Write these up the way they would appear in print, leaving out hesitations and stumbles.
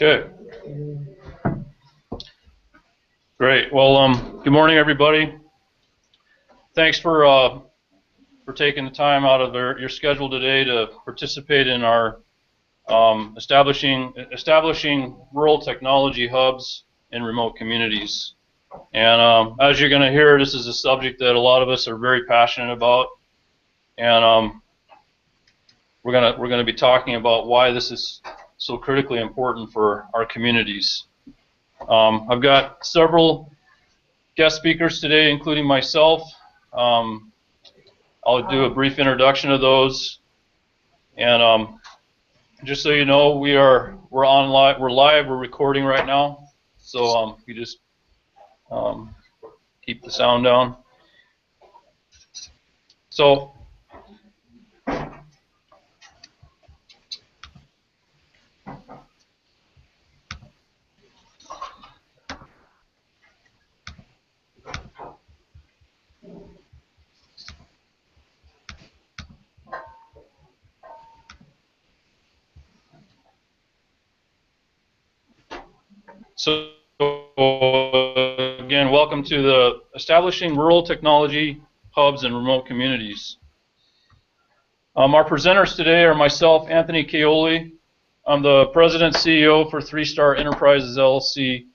Okay. Great. Well, good morning, everybody. Thanks for taking the time out of your schedule today to participate in our establishing rural technology hubs in remote communities. And as you're going to hear, this is a subject that a lot of us are very passionate about, and we're gonna be talking about why this is so critically important for our communities. I've got several guest speakers today, including myself. I'll do a brief introduction of those, and just so you know, we're live, we're recording right now. So you just keep the sound down. So. So again, welcome to the Establishing Rural Technology Hubs in Remote Communities. Our presenters today are myself, Anthony Caole. I'm the President CEO for 3-Star Enterprises LLC.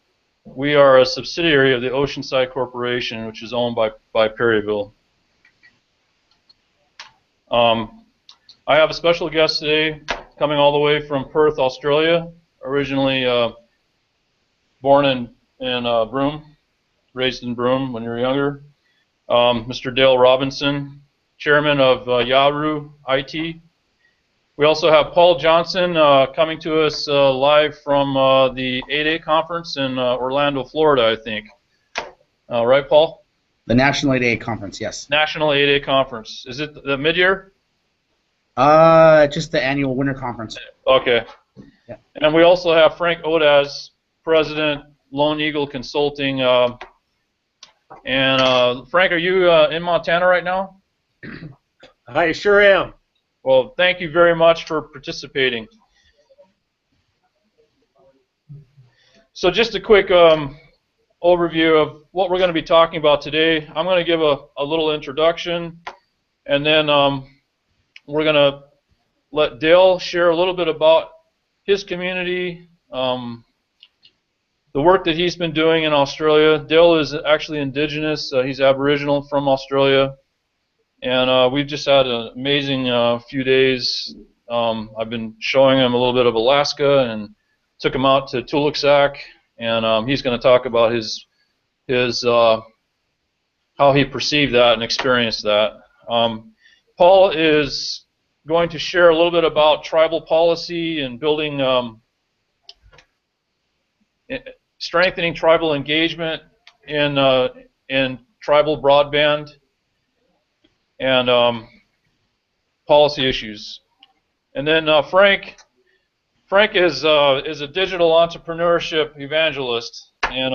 We are a subsidiary of the Oceanside Corporation, which is owned by Perryville. I have a special guest today coming all the way from Perth, Australia, originally born in Broome, raised in Broome when you were younger. Mr. Dale Robinson, chairman of Yawuru IT. We also have Paul Johnson coming to us live from the 8A conference in Orlando, Florida, I think. Right, Paul? The National 8A conference, yes. National 8A conference. Is it the mid-year? Just the annual winter conference. Okay. Yeah. And we also have Frank Odasz, President, Lone Eagle Consulting. And Frank, are you in Montana right now? I sure am. Well, thank you very much for participating. So just a quick overview of what we're going to be talking about today. I'm going to give a little introduction, and then we're going to let Dale share a little bit about his community, the work that he's been doing in Australia. Dale is actually indigenous. He's Aboriginal from Australia. And we've just had an amazing few days. I've been showing him a little bit of Alaska and took him out to Tuluksak, and he's going to talk about his how he perceived that and experienced that. Paul is going to share a little bit about tribal policy and building, strengthening tribal engagement in tribal broadband and policy issues. And then Frank is a digital entrepreneurship evangelist, and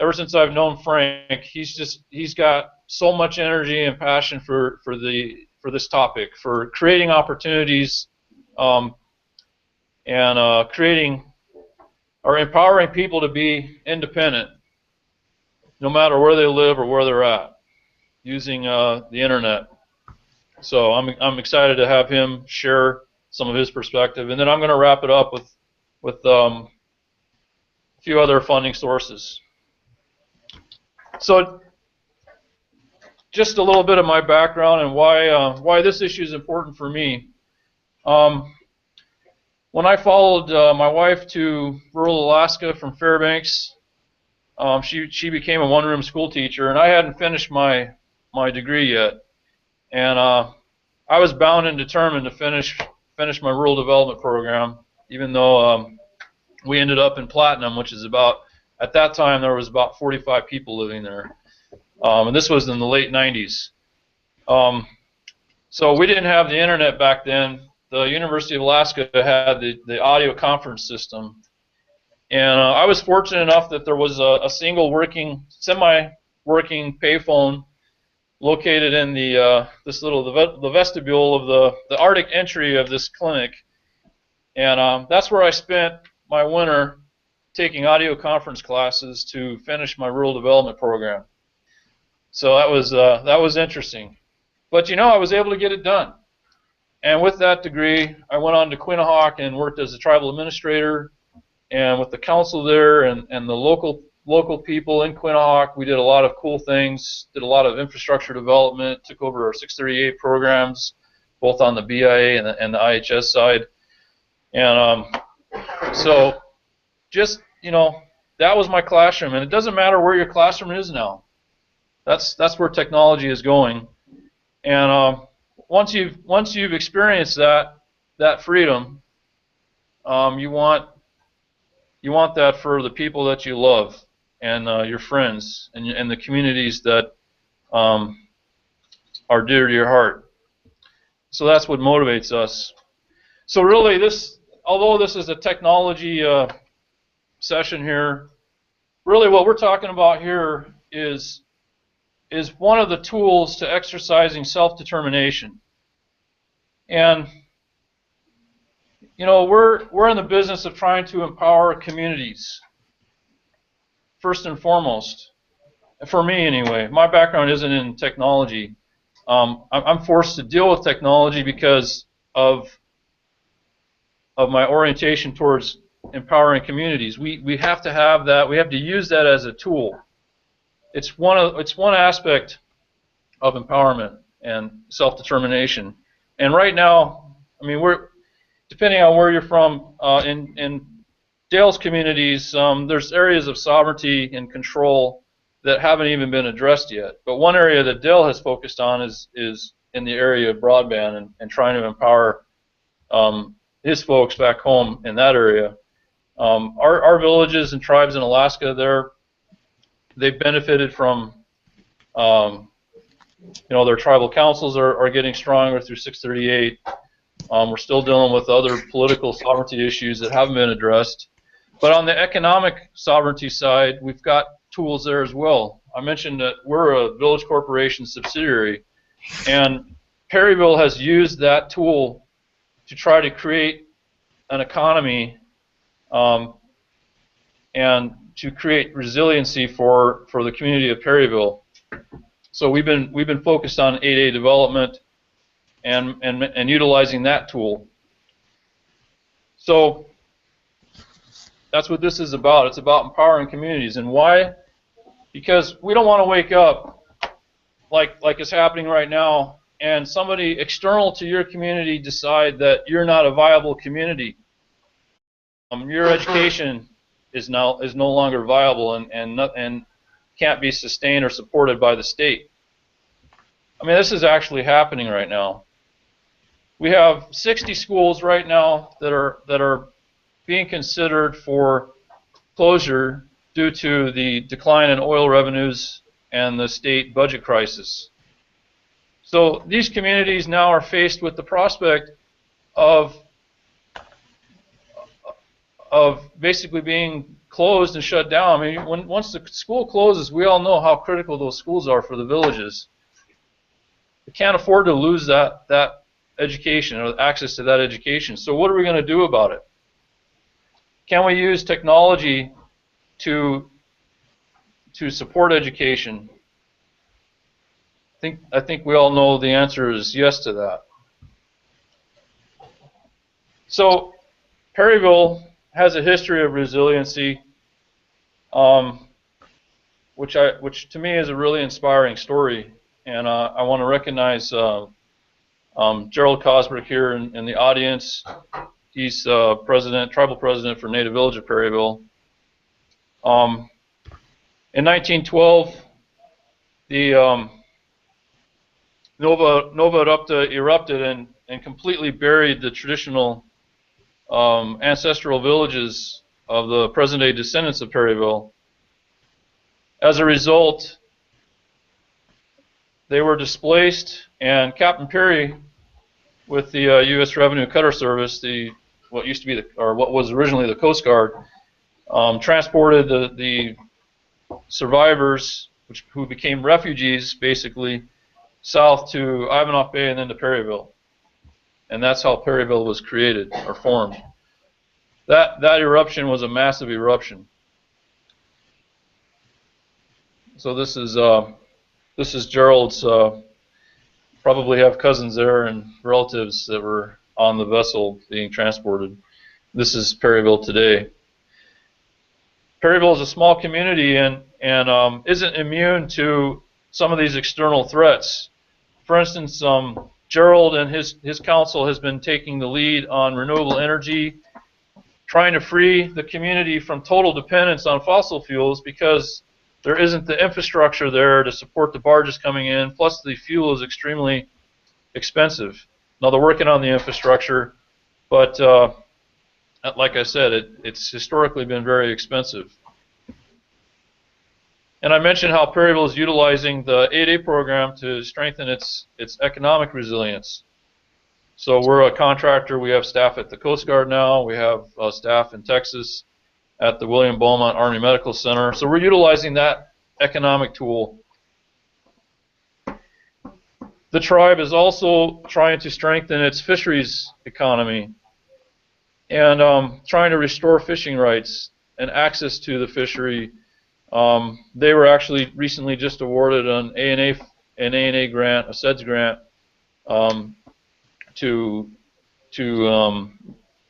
ever since I've known Frank, he's got so much energy and passion for this topic, for creating opportunities and creating or empowering people to be independent, no matter where they live or where they're at, using the internet. So I'm excited to have him share some of his perspective, and then I'm going to wrap it up with a few other funding sources. So just a little bit of my background and why this issue is important for me. When I followed my wife to rural Alaska from Fairbanks, she became a one-room school teacher, and I hadn't finished my degree yet, and I was bound and determined to finish my rural development program, even though we ended up in Platinum, which is about, at that time there was about 45 people living there, and this was in the late 90s. So we didn't have the internet back then. The University of Alaska had the audio conference system, and I was fortunate enough that there was a single semi-working payphone located in the the vestibule of the Arctic entry of this clinic, and that's where I spent my winter taking audio conference classes to finish my rural development program. So that was interesting. But you know, I was able to get it done. And with that degree, I went on to Quinnahock and worked as a tribal administrator, and with the council there and the local people in Quinnahock, we did a lot of cool things, did a lot of infrastructure development, took over our 638 programs, both on the BIA and the IHS side. And so just, you know, that was my classroom. And it doesn't matter where your classroom is now. That's where technology is going. And once you've experienced that freedom, you want that for the people that you love and your friends and the communities that are dear to your heart. So that's what motivates us. So really, although this is a technology session here, really what we're talking about here is one of the tools to exercising self-determination. And you know, we're in the business of trying to empower communities, first and foremost. For me, anyway, my background isn't in technology. I'm forced to deal with technology because of my orientation towards empowering communities. We have to have that. We have to use that as a tool. It's one aspect of empowerment and self-determination. And right now, I mean, depending on where you're from, in Dale's communities, there's areas of sovereignty and control that haven't even been addressed yet. But one area that Dale has focused on is in the area of broadband and trying to empower his folks back home in that area. Our villages and tribes in Alaska, they've benefited from, you know, their tribal councils are getting stronger through 638. We're still dealing with other political sovereignty issues that haven't been addressed. But on the economic sovereignty side, we've got tools there as well. I mentioned that we're a village corporation subsidiary, and Perryville has used that tool to try to create an economy and to create resiliency for the community of Perryville. So we've been focused on 8A development and utilizing that tool. So that's what this is about. It's about empowering communities. And why? Because we don't want to wake up like is happening right now and somebody external to your community decide that you're not a viable community. Your education is no longer viable and can't be sustained or supported by the state. I mean, this is actually happening right now. We have 60 schools right now that are being considered for closure due to the decline in oil revenues and the state budget crisis. So these communities now are faced with the prospect of basically being closed and shut down. I mean, once the school closes, we all know how critical those schools are for the villages. We can't afford to lose that education or access to that education. So what are we going to do about it? Can we use technology to support education? I think we all know the answer is yes to that. So Perryville has a history of resiliency, which to me is a really inspiring story, and I want to recognize Gerald Cosbrick here in the audience. He's tribal president for Native Village of Perryville. In 1912, the Nova erupted and completely buried the traditional ancestral villages of the present-day descendants of Perryville. As a result, they were displaced, and Captain Perry, with the U.S. Revenue Cutter Service, what was originally the Coast Guard, transported the survivors, who became refugees, basically, south to Ivanhoe Bay and then to Perryville. And that's how Perryville was created or formed. that eruption was a massive eruption. So this is Gerald's. Probably have cousins there and relatives that were on the vessel being transported. This is Perryville today. Perryville is a small community and isn't immune to some of these external threats. For instance, Gerald and his council has been taking the lead on renewable energy, trying to free the community from total dependence on fossil fuels because there isn't the infrastructure there to support the barges coming in, plus the fuel is extremely expensive. Now they're working on the infrastructure, but like I said, it's historically been very expensive. And I mentioned how Perryville is utilizing the 8A program to strengthen its economic resilience. So we're a contractor. We have staff at the Coast Guard now. We have staff in Texas at the William Beaumont Army Medical Center. So we're utilizing that economic tool. The tribe is also trying to strengthen its fisheries economy and trying to restore fishing rights and access to the fishery. They were actually recently just awarded an A&A grant, a SEDS grant, to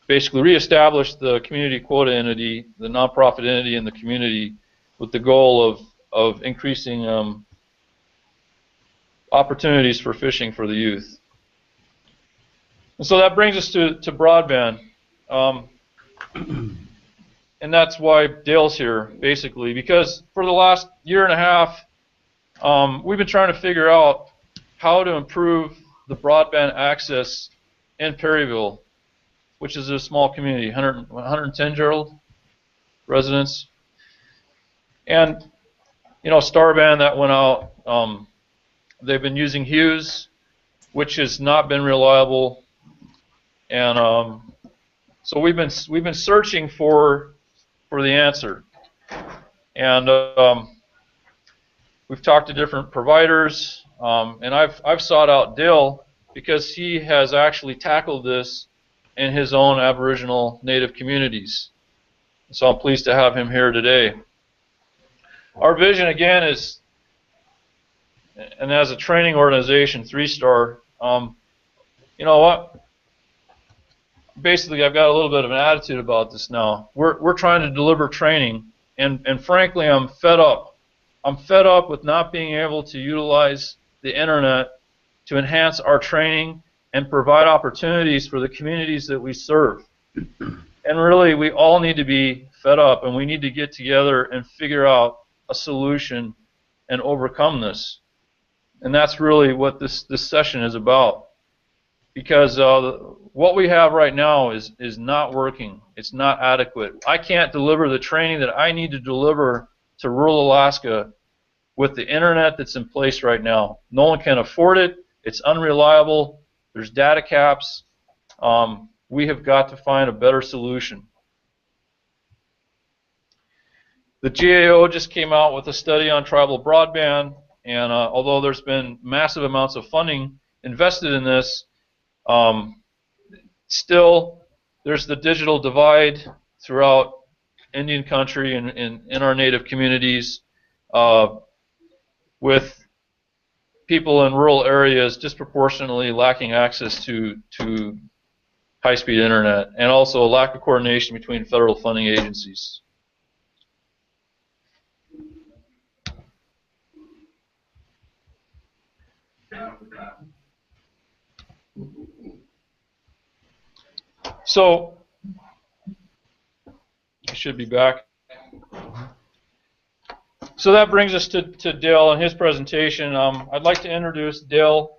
basically reestablish the community quota entity, the nonprofit entity in the community, with the goal of increasing opportunities for fishing for the youth. And so that brings us to broadband. And that's why Dale's here, basically, because for the last year and a half, we've been trying to figure out how to improve the broadband access in Perryville, which is a small community, 110, Gerald, residents. And, you know, Starband that went out, they've been using Hughes, which has not been reliable. And so we've been searching for the answer. And we've talked to different providers, and I've sought out Dale because he has actually tackled this in his own Aboriginal Native communities. So I'm pleased to have him here today. Our vision, again, is, and as a training organization, 3-star, you know what? Basically, I've got a little bit of an attitude about this now. We're trying to deliver training, and frankly, I'm fed up. I'm fed up with not being able to utilize the internet to enhance our training and provide opportunities for the communities that we serve. And really, we all need to be fed up, and we need to get together and figure out a solution and overcome this. And that's really what this session is about. Because what we have right now is not working. It's not adequate. I can't deliver the training that I need to deliver to rural Alaska with the internet that's in place right now. No one can afford it. It's unreliable. There's data caps. We have got to find a better solution. The GAO just came out with a study on tribal broadband, and although there's been massive amounts of funding invested in this, still there's the digital divide throughout Indian country and in our native communities, with people in rural areas disproportionately lacking access to high-speed internet, and also a lack of coordination between federal funding agencies. So, I should be back. So that brings us to Dale and his presentation. I'd like to introduce Dale.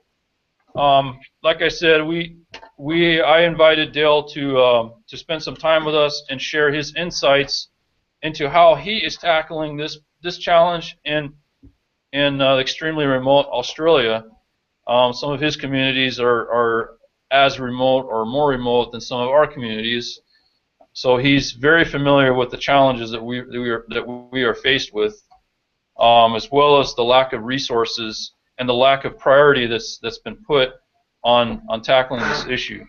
Like I said, I invited Dale to spend some time with us and share his insights into how he is tackling this challenge in extremely remote Australia. Some of his communities are as remote or more remote than some of our communities. So he's very familiar with the challenges that we are faced with, as well as the lack of resources and the lack of priority that's been put on tackling this issue.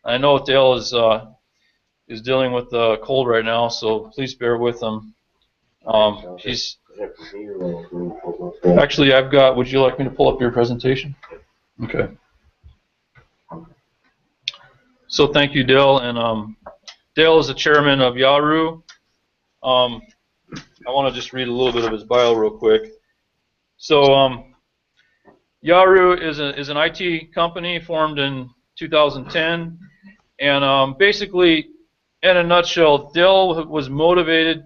I know Dale is is dealing with a cold right now, so please bear with him. He's actually, I've got. Would you like me to pull up your presentation? Okay. So thank you, Dale, and Dale is the chairman of Yawuru. I want to just read a little bit of his bio real quick. So Yawuru is an IT company formed in 2010, and basically, in a nutshell, Dale was motivated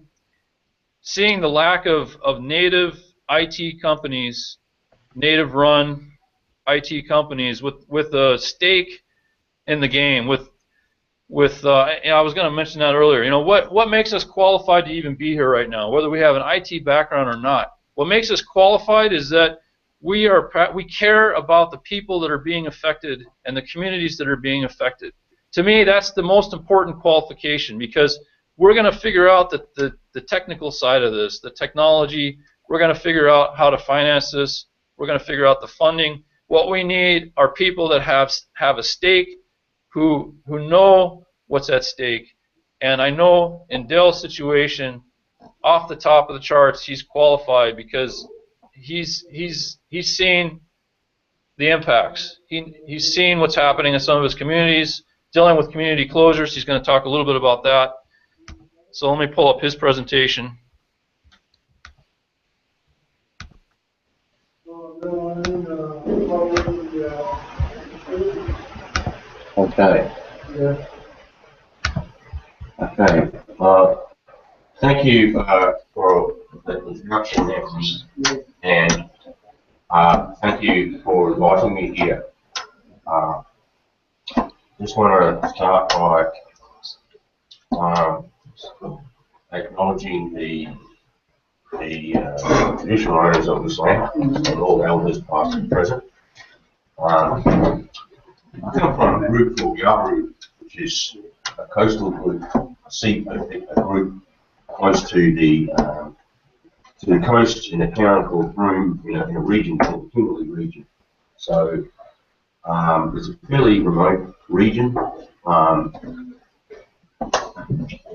seeing the lack of native IT companies, native-run IT companies with a stake in the game. I was going to mention that earlier. You know, what makes us qualified to even be here right now, whether we have an IT background or not? What makes us qualified is that we care about the people that are being affected and the communities that are being affected. To me, that's the most important qualification, because we're going to figure out the technical side of this, the technology. We're going to figure out how to finance this. We're going to figure out the funding. What we need are people that have a stake, who know what's at stake. And I know in Dale's situation, off the top of the charts, he's qualified because he's seen the impacts. He's seen what's happening in some of his communities, dealing with community closures. He's going to talk a little bit about that. So let me pull up his presentation. Okay. Okay. Thank you for the introduction there, and thank you for inviting me here. Just want to start by acknowledging the traditional owners of this land and all elders past and present. I come from a group called Yawuru, which is a coastal group, a group close to the coast in a town called Broome, in a region called the Kimberley region. So it's a fairly remote region.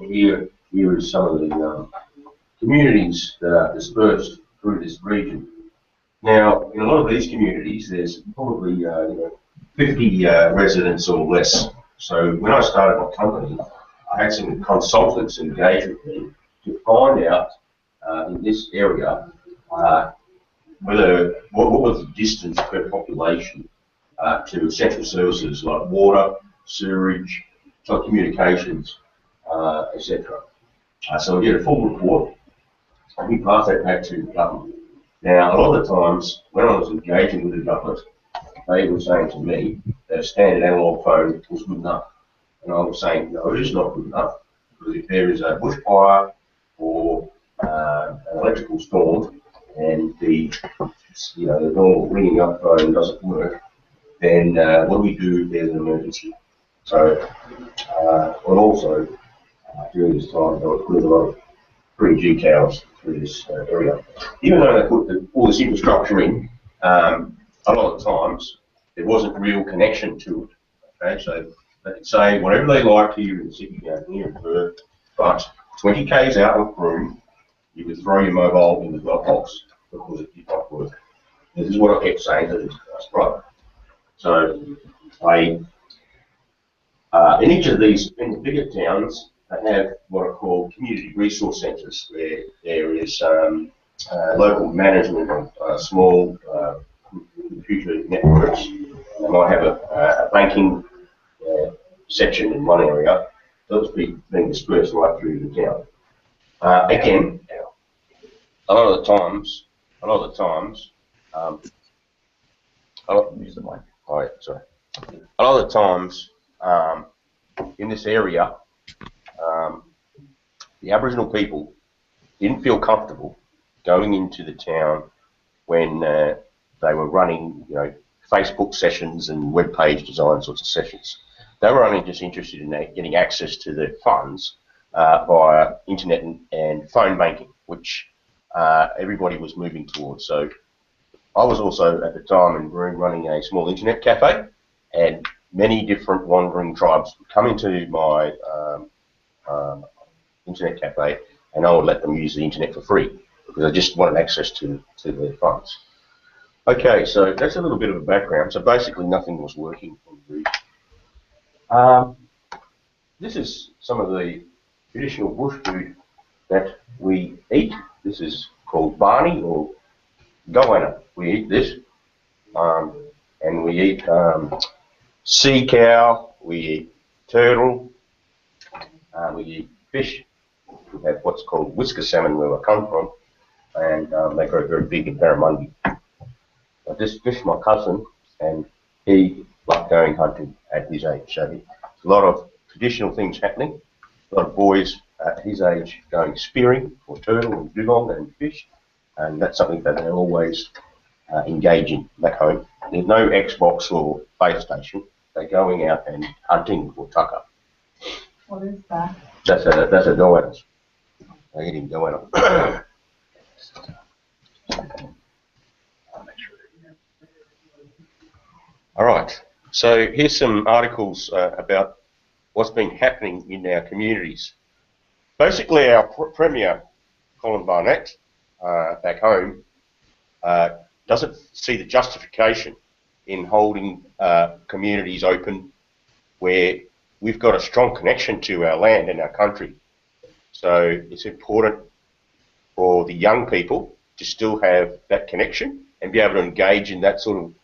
Here is some of the communities that are dispersed through this region. Now, in a lot of these communities, there's probably 50 residents or less. So when I started my company, I had some consultants engage with me to find out in this area what was the distance per population to essential services like water, sewerage, telecommunications, etc. So we get a full report, and we pass that back to the government. Now, a lot of the times when I was engaging with the government, they were saying to me that a standard analog phone was good enough. And I was saying, no, it is not good enough, because if there is a bushfire or an electrical storm and the normal ringing up phone doesn't work, then what do we do if there's an emergency? So, and also during this time, they were putting a lot of free G-towers through this area. Even though they put all this infrastructure in, a lot of times there wasn't real connection to it. Okay, so they could say whatever they liked here in the city down here in Perth, but 20 k's out of Broome, you could throw your mobile in the glove box because it did not work. This is what I kept saying to this brother. So in each of these, in the bigger towns, they have what are called community resource centres, where there is local management of small computer networks. They might have a banking section in one area. Those being dispersed right through the town. Again, a lot of the times, use the mic. Oh, yeah, sorry. A lot of the times in this area, the Aboriginal people didn't feel comfortable going into the town when they were running, Facebook sessions and web page design sorts of sessions. They were only just interested in getting access to the funds via internet and phone banking, which everybody was moving towards. So I was also at the time in Broome running a small internet cafe, and many different wandering tribes would come into my internet cafe, and I would let them use the internet for free because I just wanted access to their funds. Okay, so that's a little bit of a background. So basically nothing was working on the region. This is some of the traditional bush food that we eat. This is called barney or goanna. We eat this, and we eat sea cow, we eat turtle, we eat fish. We have what's called whisker salmon where I come from, and they grow very big in Barramundi. I just fished my cousin, and he liked going hunting at his age. So there's a lot of traditional things happening. A lot of boys at his age going spearing for turtle and dugong and fish, and that's something that they always engage in back home. There's no Xbox or base station. They're going out and hunting for tucker. What is that? That's a goanna. They're eating goanna. All right, so here's some articles about what's been happening in our communities. Basically, our Premier, Colin Barnett, back home, doesn't see the justification in holding communities open where we've got a strong connection to our land and our country. So it's important for the young people to still have that connection and be able to engage in that sort of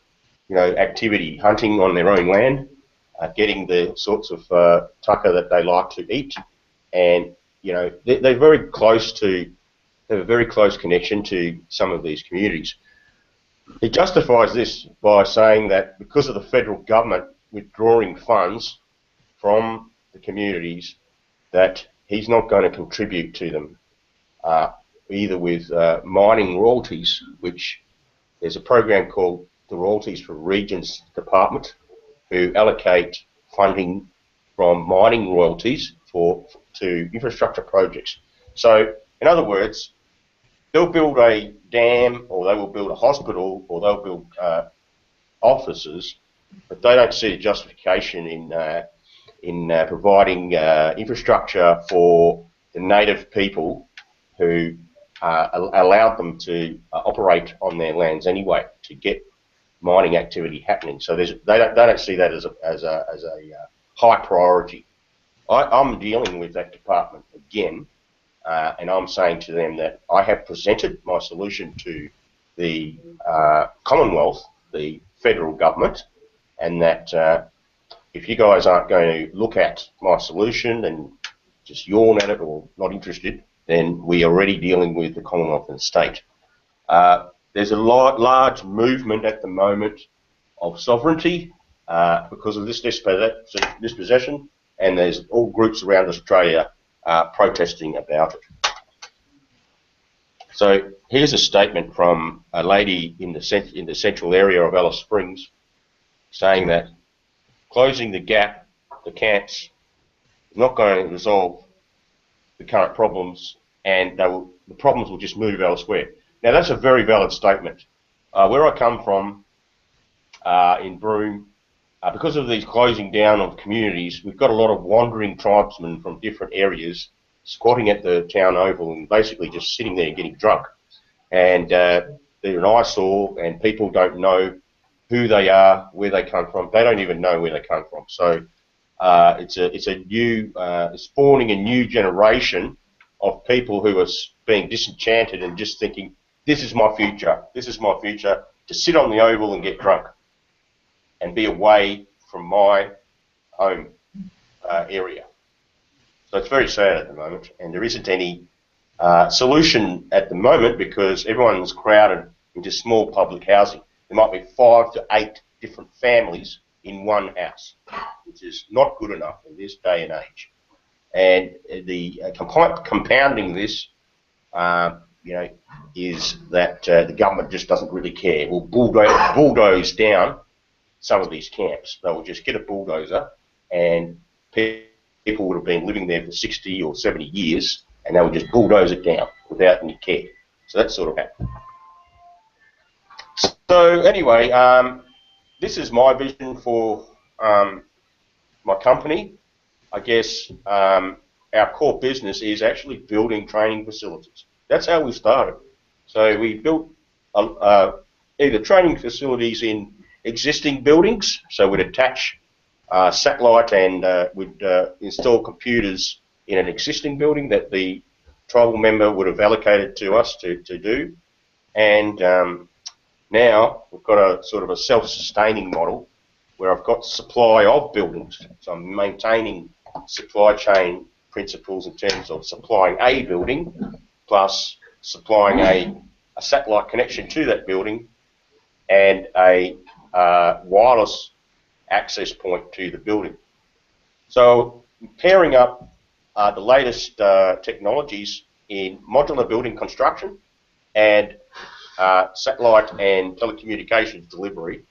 activity, hunting on their own land, getting the sorts of tucker that they like to eat, and they're very close to, they have a very close connection to some of these communities. He justifies this by saying that because of the federal government withdrawing funds from the communities, that he's not going to contribute to them, either with mining royalties, which there's a program called the Royalties for Regions Department, who allocate funding from mining royalties to infrastructure projects. So, in other words, they'll build a dam, or they will build a hospital, or they'll build offices, but they don't see a justification in providing infrastructure for the native people who allowed them to operate on their lands anyway to get mining activity happening. So they don't see that as a high priority. I'm dealing with that department again, and I'm saying to them that I have presented my solution to the Commonwealth, the federal government, and that if you guys aren't going to look at my solution and just yawn at it or not interested, then we are already dealing with the Commonwealth and the state. There's a large movement at the moment of sovereignty because of this dispossession, and there's all groups around Australia protesting about it. So here's a statement from a lady in the central area of Alice Springs saying that closing the gap, the camps, is not going to resolve the current problems, and the problems will just move elsewhere. Now that's a very valid statement. Where I come from in Broome, because of these closing down of communities, we've got a lot of wandering tribesmen from different areas squatting at the town oval and basically just sitting there getting drunk. And they're an eyesore, and people don't know who they are, where they come from. They don't even know where they come from. So it's spawning a new generation of people who are being disenchanted and just thinking, this is my future, to sit on the oval and get drunk and be away from my home area. So it's very sad at the moment, and there isn't any solution at the moment because everyone's crowded into small public housing. There might be 5 to 8 different families in one house, which is not good enough in this day and age. And the compounding this, is that the government just doesn't really care. It will bulldoze down some of these camps. They will just get a bulldozer, and people would have been living there for 60 or 70 years, and they would just bulldoze it down without any care. So that's sort of happened. So anyway, this is my vision for my company. I guess our core business is actually building training facilities. That's how we started. So we built either training facilities in existing buildings, so we'd attach satellite and we'd install computers in an existing building that the tribal member would have allocated to us to do. And now we've got a sort of a self-sustaining model where I've got supply of buildings. So I'm maintaining supply chain principles in terms of supplying a building plus supplying a satellite connection to that building and a wireless access point to the building. So pairing up the latest technologies in modular building construction and satellite and telecommunications delivery,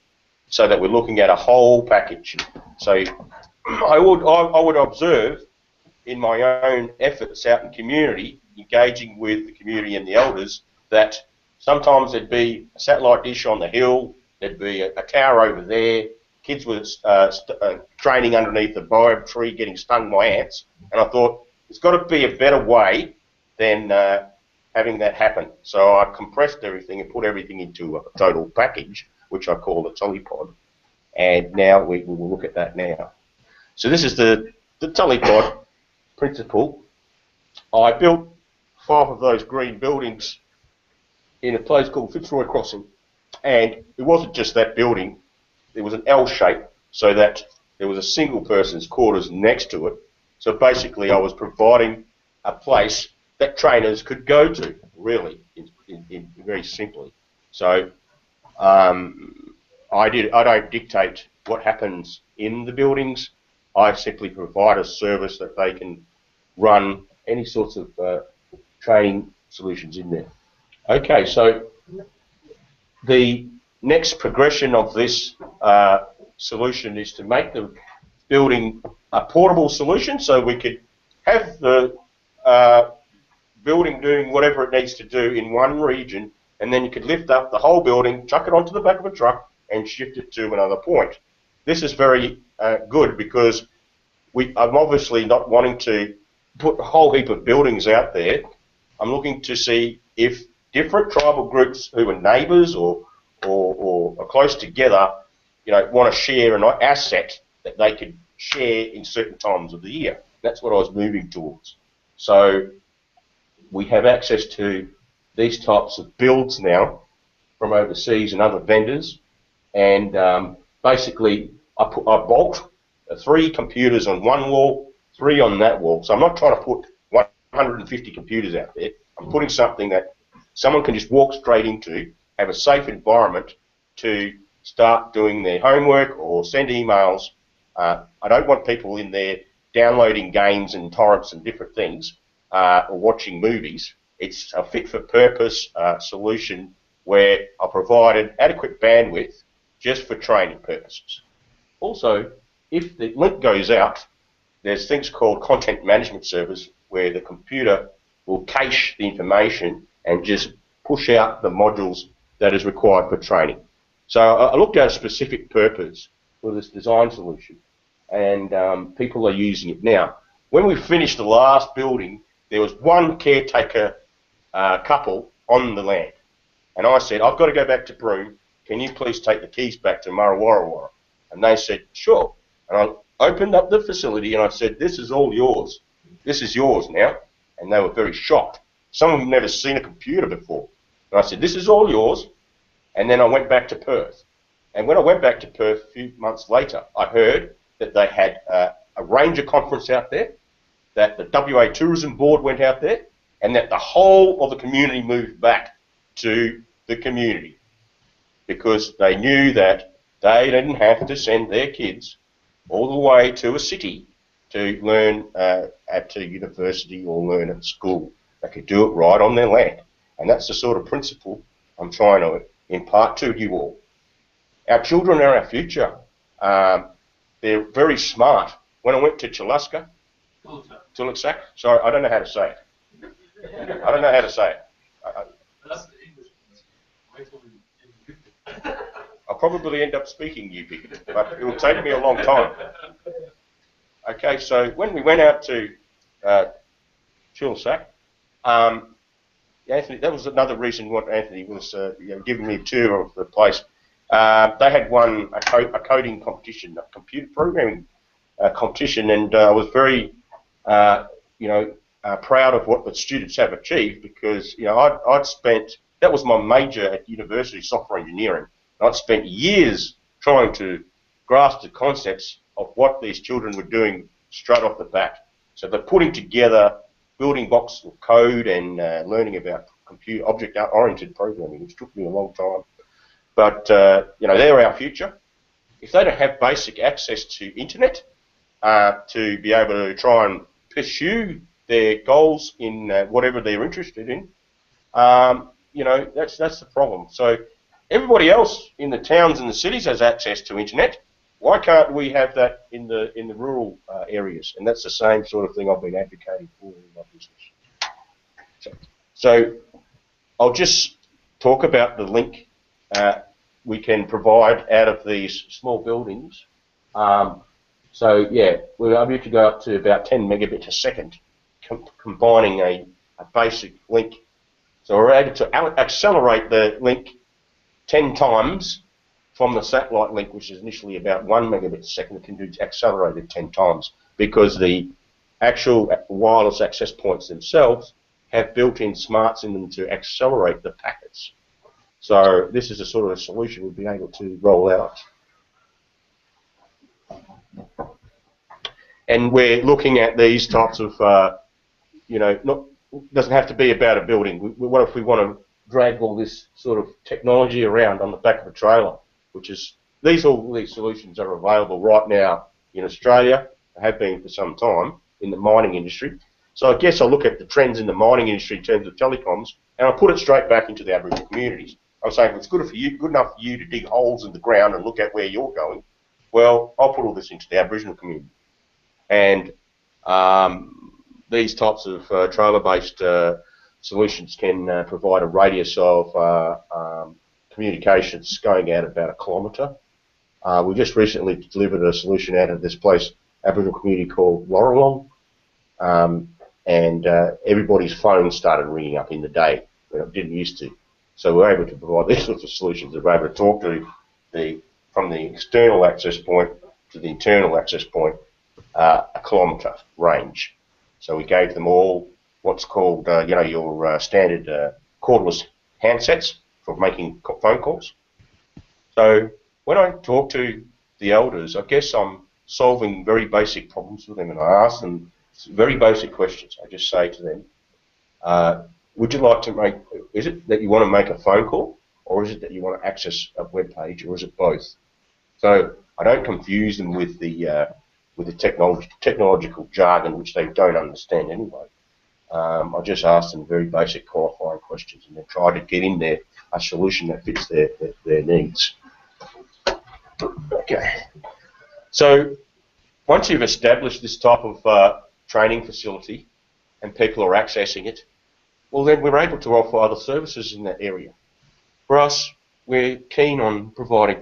so that we're looking at a whole package. So I would observe in my own efforts out in community, engaging with the community and the elders, that sometimes there'd be a satellite dish on the hill, there'd be a tower over there, kids were training underneath the baobab tree getting stung by ants, and I thought, there's got to be a better way than having that happen. So I compressed everything and put everything into a total package, which I call the Telepod, and now we will look at that now. So this is the Telepod principle. I built 5 of those green buildings in a place called Fitzroy Crossing, and it wasn't just that building, it was an L shape, so that there was a single person's quarters next to it. So basically I was providing a place that trainers could go to, really, in very simply. So I don't dictate what happens in the buildings. I simply provide a service that they can run any sorts of training solutions in there. Okay, so the next progression of this solution is to make the building a portable solution, so we could have the building doing whatever it needs to do in one region, and then you could lift up the whole building, chuck it onto the back of a truck, and shift it to another point. This is very good because I'm obviously not wanting to put a whole heap of buildings out there. I'm looking to see if different tribal groups who are neighbours or are close together, want to share an asset that they could share in certain times of the year. That's what I was moving towards. So we have access to these types of builds now from overseas and other vendors, and basically I bolt 3 computers on one wall, 3 on that wall. So I'm not trying to put 150 computers out there. I'm putting something that someone can just walk straight into, have a safe environment to start doing their homework or send emails. I don't want people in there downloading games and torrents and different things or watching movies. It's a fit-for-purpose solution where I provided adequate bandwidth just for training purposes. Also, if the link goes out, there's things called content management servers where the computer will cache the information and just push out the modules that is required for training. So I looked at a specific purpose for this design solution, and people are using it now. When we finished the last building, there was one caretaker couple on the land, and I said, I've got to go back to Broome, can you please take the keys back to Murrawarra? And they said, sure. And I opened up the facility and I said, this is all yours. This is yours now. And they were very shocked. Some of them had never seen a computer before. And I said, this is all yours. And then I went back to Perth. And when I went back to Perth a few months later, I heard that they had a ranger conference out there, that the WA Tourism Board went out there, and that the whole of the community moved back to the community because they knew that they didn't have to send their kids all the way to a city to learn at a university or learn at school. They could do it right on their land. And that's the sort of principle I'm trying to impart to you all. Our children are our future. They're very smart. When I went to Challuska, sorry, I don't know how to say it. I don't know how to say it. That's the English. I'll probably end up speaking Yupik, but it will take me a long time. Okay, so when we went out to Chilsack. Anthony, that was another reason what Anthony was giving me a tour of the place. They had won a coding competition, a computer programming competition, and I was very, proud of what the students have achieved because I'd spent, that was my major at university, software engineering. I'd spent years trying to grasp the concepts of what these children were doing straight off the bat. So they're putting together building blocks of code and learning about computer object-oriented programming, which took me a long time. But they're our future. If they don't have basic access to internet to be able to try and pursue their goals in whatever they're interested in, that's the problem. So everybody else in the towns and the cities has access to internet. Why can't we have that in the rural areas? And that's the same sort of thing I've been advocating for in my business. So I'll just talk about the link we can provide out of these small buildings. So yeah, we're able to go up to about 10 megabits a second, combining a basic link. So we're able to accelerate the link 10 times from the satellite link, which is initially about 1 megabit a second. It can do accelerated 10 times because the actual wireless access points themselves have built-in smarts in them to accelerate the packets. So this is a sort of a solution we've been able to roll out. And we're looking at these types of, doesn't have to be about a building. What if we want to drag all this sort of technology around on the back of a trailer, which is, all these solutions are available right now in Australia, have been for some time, in the mining industry. So I guess I'll look at the trends in the mining industry in terms of telecoms, and I'll put it straight back into the Aboriginal communities. I'm saying if it's good enough for you to dig holes in the ground and look at where you're going, well, I'll put all this into the Aboriginal community. And these types of trailer-based solutions can provide a radius of communications going out about 1 kilometre. We just recently delivered a solution out of this place, Aboriginal community called Warrawong, and everybody's phone started ringing up in the day when it didn't used to. So we're able to provide these sorts of solutions. We're able to talk to from the external access point to the internal access point, 1 kilometre range. So we gave them all what's called, your standard cordless handsets for making phone calls. So when I talk to the elders, I guess I'm solving very basic problems for them, and I ask them very basic questions. I just say to them, would you like to is it that you want to make a phone call, or is it that you want to access a web page, or is it both? So I don't confuse them with the technological jargon which they don't understand anyway. I just ask them very basic qualifying questions and then try to get in there a solution that fits their needs. Okay. So once you've established this type of training facility and people are accessing it, well then we're able to offer other services in that area. For us, we're keen on providing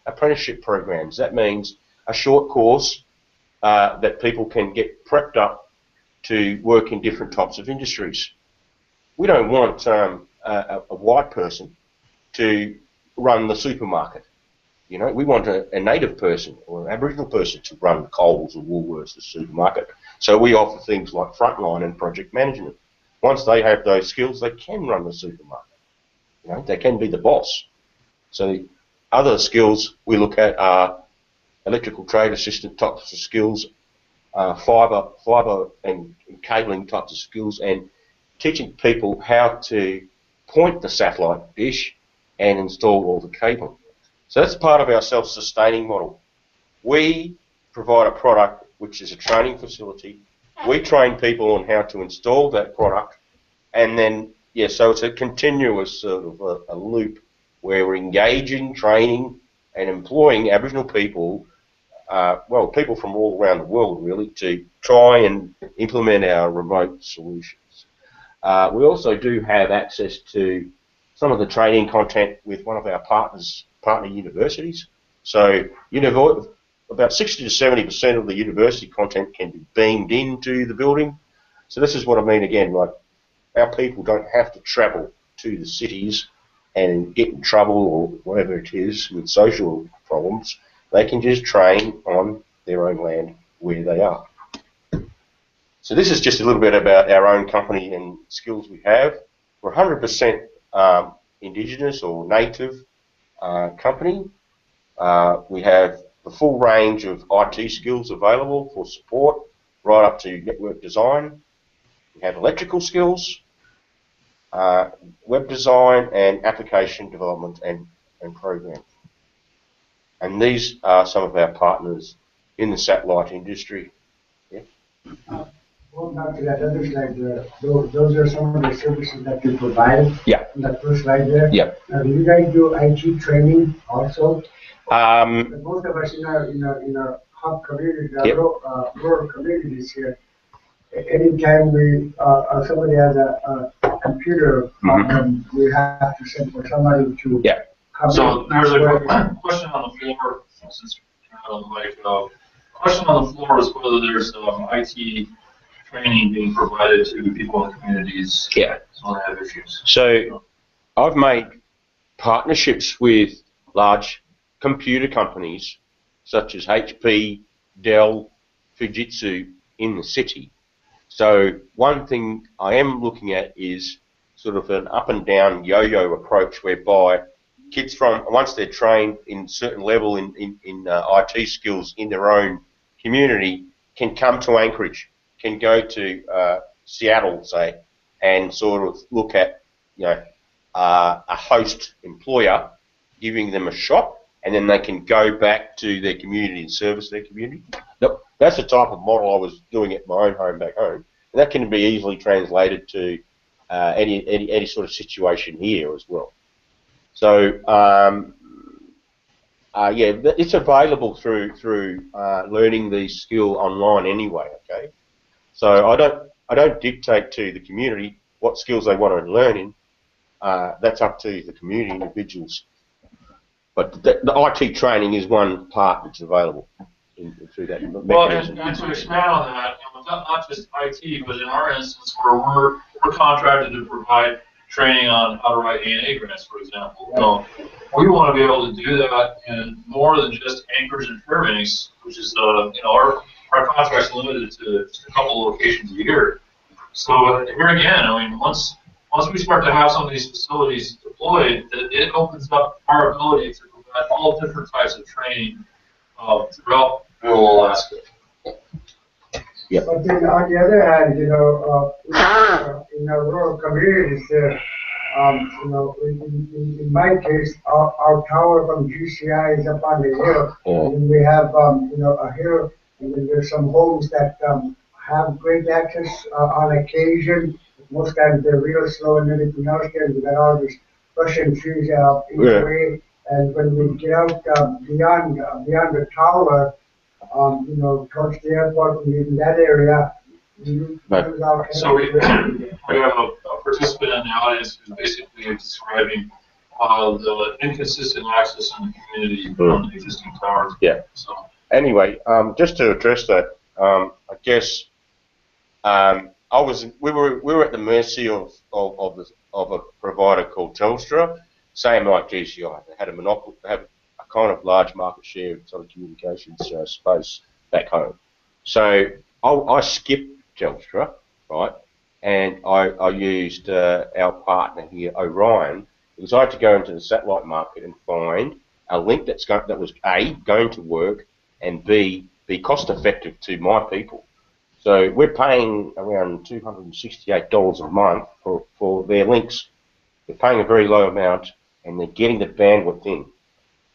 apprenticeship programs. That means a short course that people can get prepped up to work in different types of industries. We don't want a white person to run the supermarket. We want a native person or an Aboriginal person to run Coles or Woolworths, the supermarket. So we offer things like frontline and project management. Once they have those skills, they can run the supermarket. They can be the boss. So other skills we look at are electrical trade assistant types of skills, fibre and cabling types of skills, and teaching people how to point the satellite dish and install all the cabling. So that's part of our self-sustaining model. We provide a product which is a training facility. We train people on how to install that product, and then, so it's a continuous sort of a loop where we're engaging, training, and employing Aboriginal people, people from all around the world really, to try and implement our remote solutions. We also do have access to some of the training content with one of our partner universities. So about 60 to 70% of the university content can be beamed into the building, So this is what I mean again, like our people don't have to travel to the cities and get in trouble or whatever it is with social problems. They can just train on their own land where they are. So this is just a little bit about our own company and skills we have. We're 100% Indigenous or native company. We have the full range of IT skills available for support, right up to network design. We have electrical skills, web design, and application development and program. And these are some of our partners in the satellite industry. Yeah. Going back to that other slide, those are some of the services that you provide. Yeah. In that first slide there. Yeah. Do you guys do IT training also? Most of us in our hub communities, Yep. rural communities here, anytime somebody has a computer problem, we have to send for somebody to come So in. there's a question on the floor, since we're on the mic. Question on the floor is whether there's IT training being provided to people in the communities when they have issues. So I've made partnerships with large computer companies such as HP, Dell, Fujitsu in the city. So one thing I am looking at is sort of an up and down yo-yo approach whereby kids from, once they're trained in certain level in IT skills in their own community, can come to Anchorage, can go to Seattle, say, and sort of look at, a host employer giving them a shot, and then they can go back to their community and service their community. That's the type of model I was doing at my own home back home, and that can be easily translated to any sort of situation here as well. So it's available through learning the skill online anyway. Okay, so I don't dictate to the community what skills they want to learn in. That's up to the community individuals. But the IT training is one part that's available through that mechanism. Well, and to expand on that, not just IT, but in our instance, where we're contracted to provide training on how to write A&A grants, for example. We want to be able to do that in more than just Anchorage and Fairbanks, which is our contract's limited to just a couple locations a year. So here again, once we start to have some of these facilities deployed, it opens up our ability to provide all different types of training throughout rural Alaska. Yep. But then on the other hand, in our rural communities there, in my case, our tower from GCI is up on the hill, and we have a hill, and then there's some homes that have great access on occasion. Most times they're real slow and everything else there. We got all these Russian trees in the way, and when we get out beyond the tower, towards the airport, in that area. So we have a participant in the audience who's basically describing the inconsistent access in the community from the existing towers. Yeah. So anyway, just to address that, I guess we were at the mercy of a provider called Telstra, same like GCI. They had a monopoly. They have a kind of large market share in telecommunications space back home. So I skipped Telstra, right, and I used our partner here, Orion, because I had to go into the satellite market and find a link that was A, going to work, and B, be cost effective to my people. So we're paying around $268 a month for their links. They're paying a very low amount, and they're getting the bandwidth in.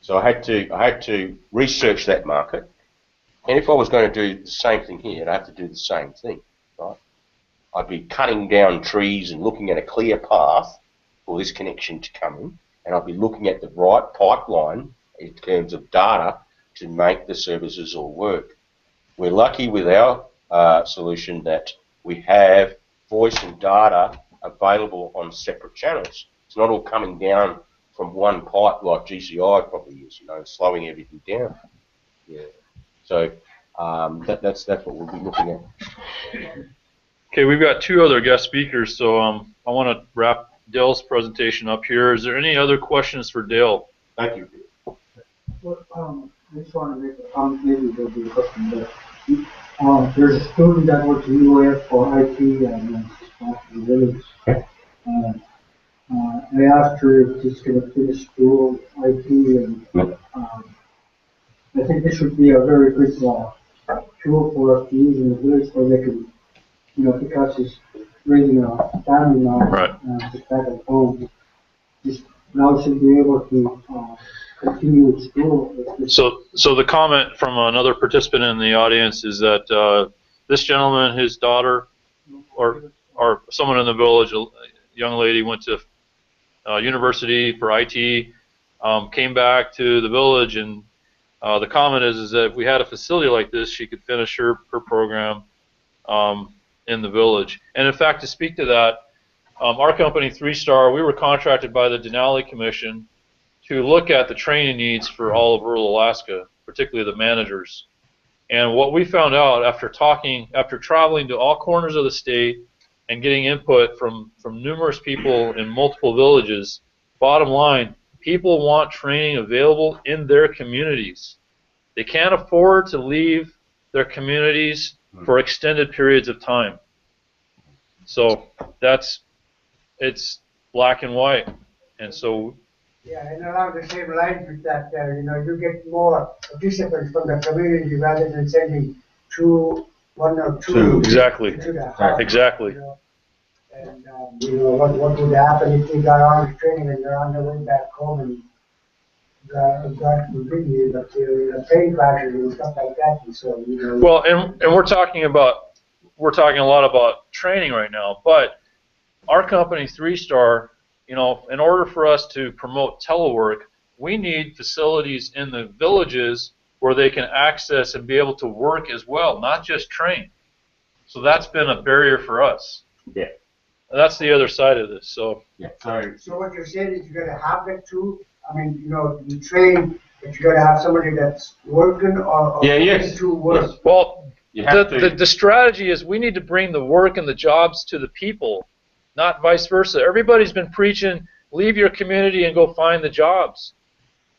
So I had to research that market, and if I was going to do the same thing here, I'd have to do the same thing, right? I'd be cutting down trees and looking at a clear path for this connection to come in, and I'd be looking at the right pipeline in terms of data to make the services all work. We're lucky with our solution that we have voice and data available on separate channels. It's not all coming down from one pipe like GCI probably is, slowing everything down. Yeah. So that's what we'll be looking at. Okay, we've got two other guest speakers, so I want to wrap Dale's presentation up here. Is there any other questions for Dale? Thank you. Well, I just want to make a comment, maybe there'll be a question there. There's a student that went to UAF for IT and the village. I asked her if she's going to finish school IT, and I think this would be a very good tool for us to use in the village, where they can, because she's raising a family now, Right. Just back at home, just now she'll be able to continue with school. So the comment from another participant in the audience is that this gentleman, his daughter, or someone in the village, a young lady, went to university for IT, came back to the village, and the comment is that if we had a facility like this, she could finish her program in the village. And in fact, to speak to that, our company, 3-Star, we were contracted by the Denali Commission to look at the training needs for all of rural Alaska, particularly the managers. And what we found out after traveling to all corners of the state and getting input from numerous people in multiple villages, bottom line, people want training available in their communities. They can't afford to leave their communities for extended periods of time. So it's black and white. And so Yeah, and along the same lines with that, you get more participants from the community rather than sending one or two. Exactly. To the house, Exactly. And what would happen if they got on the training and they're on their way back home and got completely the plane crashes and stuff like that, and so Well, and we're talking a lot about training right now, but our company, 3-Star, in order for us to promote telework, we need facilities in the villages where they can access and be able to work as well, not just train. So that's been a barrier for us. Yeah. That's the other side of this. So Yeah. So what you're saying is you're gonna have that too. I mean, you train, but you're gonna have somebody that's working or Yes. to work. Yes. well, You have to. the strategy is we need to bring the work and the jobs to the people, not vice versa. Everybody's been preaching, leave your community and go find the jobs.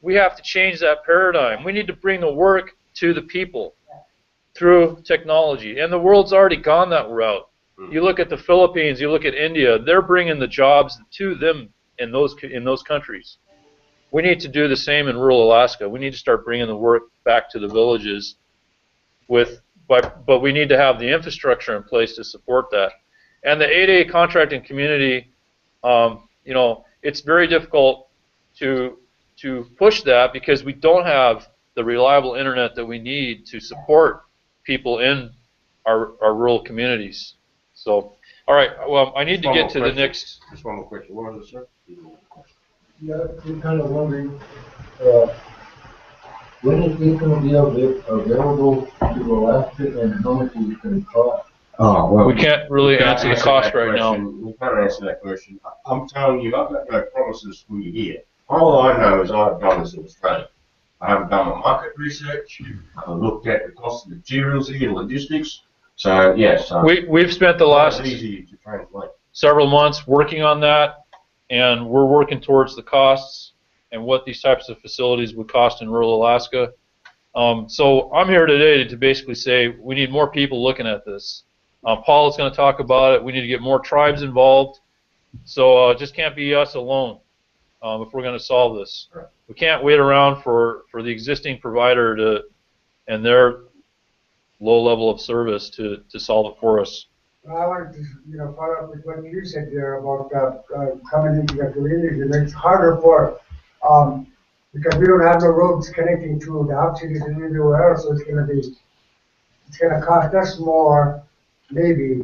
We have to change that paradigm. We need to bring the work to the people through technology. And the world's already gone that route. You look at the Philippines, you look at India, they're bringing the jobs to them in those countries. We need to do the same in rural Alaska. We need to start bringing the work back to the villages but we need to have the infrastructure in place to support that. And the 8A contracting community, it's very difficult to push that because we don't have the reliable internet that we need to support people in our rural communities. So, all right, well, I need to get to the next. Just one more question. What was it, sir? Yeah, we're kind of wondering, when is this going to be available to Alaska and how much is it going to cost? Oh, well. We can't really answer the cost right now. We can't answer that question. I'm telling you, I've got no promises for you here. All I know is I've done this in Australia. I haven't done my market research. I've looked at the cost of materials here, logistics. So, yes. We've spent the last easy to translate. several months working on that, and we're working towards the costs and what these types of facilities would cost in rural Alaska. So I'm here today to basically say we need more people looking at this. Paul is going to talk about it. We need to get more tribes involved. So it just can't be us alone if we're going to solve this. We can't wait around for the existing provider and their low level of service to solve it for us. Well, I wanted to follow up with what you said there about coming into the community. And it's harder for because we don't have no roads connecting to the hub cities and everywhere else, so it's gonna cost us more, maybe,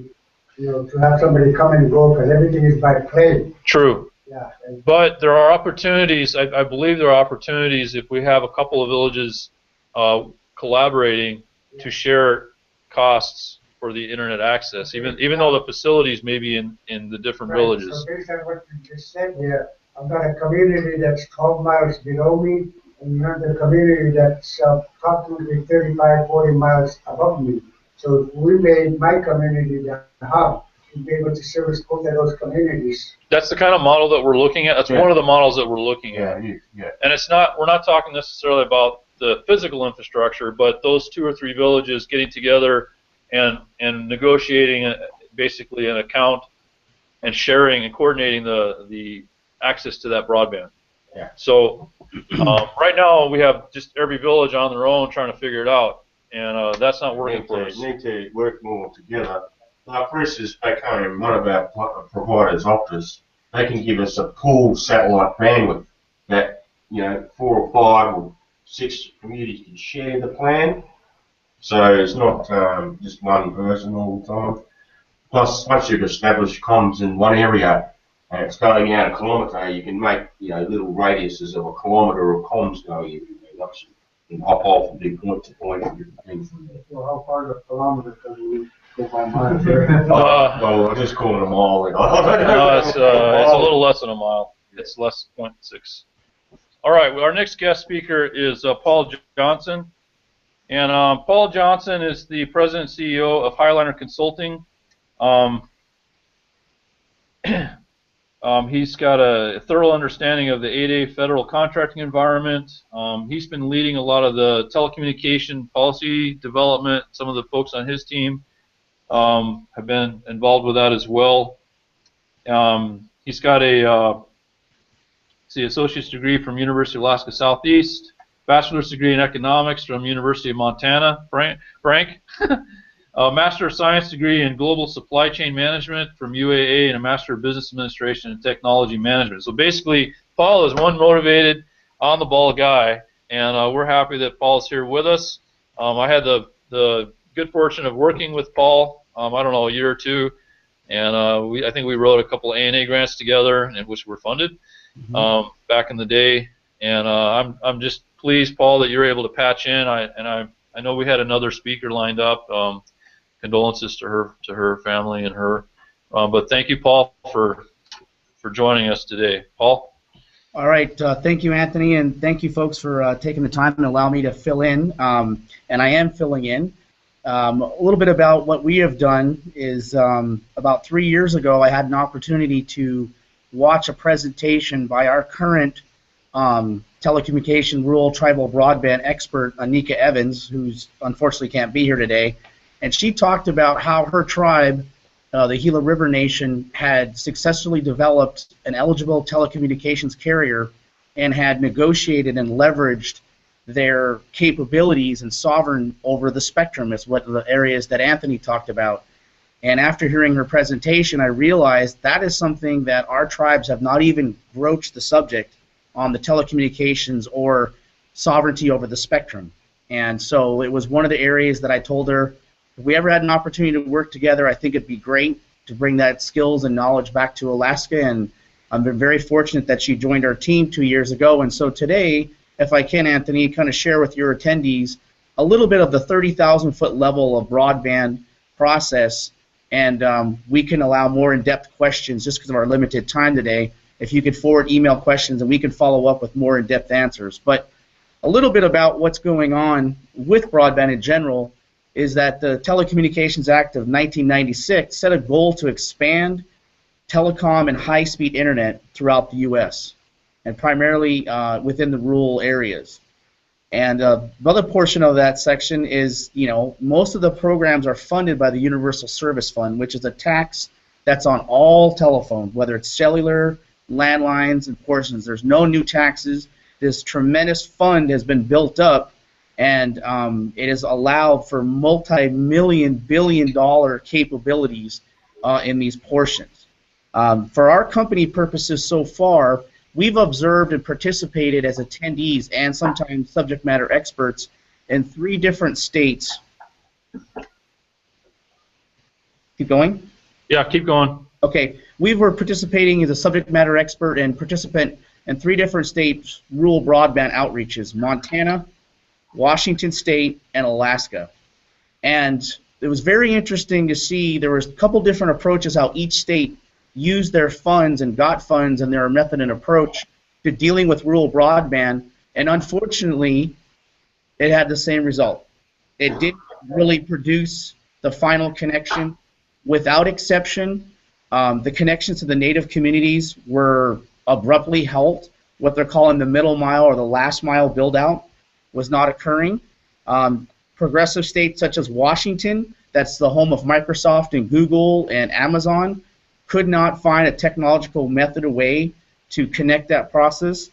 to have somebody come and go because everything is by plane. True. Yeah. But there are opportunities. I believe there are opportunities if we have a couple of villages collaborating to share costs for the internet access, even though the facilities may be in the different villages. So based on what you just said here, I've got a community that's 12 miles below me, and you have the community that's approximately 35, 40 miles above me. So we made my community the hub to be able to service both of those communities. That's the kind of model that we're looking at. That's one of the models that we're looking at. Yeah. And it's not, we're not talking necessarily about the physical infrastructure, but those 2 or 3 villages getting together and negotiating basically an account and sharing and coordinating the access to that broadband. Yeah. So right now we have just every village on their own trying to figure it out, and that's not working for us. Need to work more together. Like for instance, back home, one of our providers, Optus, they can give us a pool satellite bandwidth that 4 or 5 or 6 communities can share the plan. So it's not just one person all the time. Plus, once you've established comms in one area and it's going out a kilometre, you can make little radiuses of a kilometre of comms going everywhere. You can hop off and do point to point and different things from there. Well, how far the kilometer can we go by miles? Well, I'll just call it a mile. No, it's a little less than a mile. It's less than 0.6. All right, our next guest speaker is Paul Johnson. And Paul Johnson is the president and CEO of Highliner Consulting. He's got a thorough understanding of the 8A federal contracting environment. He's been leading a lot of the telecommunication policy development. Some of the folks on his team have been involved with that as well. He's got a associate's degree from University of Alaska Southeast, bachelor's degree in economics from University of Montana, Frank. A Master of Science degree in Global Supply Chain Management from UAA, and a Master of Business Administration and Technology Management. So basically, Paul is one motivated, on-the-ball guy, and we're happy that Paul's here with us. I had the good fortune of working with Paul, I don't know, a year or two, and I think we wrote a couple of A&A grants together, which were funded back in the day. And I'm just pleased, Paul, that you're able to patch in. I know we had another speaker lined up. Condolences to her family and her. But thank you, Paul, for joining us today. Paul? All right. Thank you, Anthony, and thank you, folks, for taking the time and allow me to fill in. And I am filling in. A little bit about what we have done is about 3 years ago, I had an opportunity to watch a presentation by our current telecommunication rural tribal broadband expert, Anika Evans, who's unfortunately can't be here today. And she talked about how her tribe, the Gila River Nation, had successfully developed an eligible telecommunications carrier and had negotiated and leveraged their capabilities and sovereign over the spectrum, is what the areas that Anthony talked about. And after hearing her presentation, I realized that is something that our tribes have not even broached the subject on the telecommunications or sovereignty over the spectrum. And so it was one of the areas that I told her, if we ever had an opportunity to work together, I think it'd be great to bring that skills and knowledge back to Alaska. And I've been very fortunate that she joined our team 2 years ago. And so today, if I can, Anthony, kind of share with your attendees a little bit of the 30,000-foot level of broadband process. And we can allow more in-depth questions just because of our limited time today. If you could forward email questions, and we can follow up with more in-depth answers. But a little bit about what's going on with broadband in general is that the Telecommunications Act of 1996 set a goal to expand telecom and high-speed internet throughout the U.S., and primarily within the rural areas. And the other portion of that section is, most of the programs are funded by the Universal Service Fund, which is a tax that's on all telephones, whether it's cellular, landlines, and portions. There's no new taxes. This tremendous fund has been built up, and it has allowed for multi-million, billion-dollar capabilities in these portions. For our company purposes so far, we've observed and participated as attendees and sometimes subject matter experts in 3 different states. Keep going? Yeah, keep going. Okay, we were participating as a subject matter expert and participant in 3 different states' rural broadband outreaches: Montana, Washington State, and Alaska. And it was very interesting to see there was a couple different approaches how each state used their funds and got funds and their method and approach to dealing with rural broadband, and unfortunately, it had the same result. It didn't really produce the final connection. Without exception, the connections to the native communities were abruptly halt. What they're calling the middle mile or the last mile build out was not occurring. Progressive states such as Washington, that's the home of Microsoft and Google and Amazon, could not find a technological method or way to connect that process.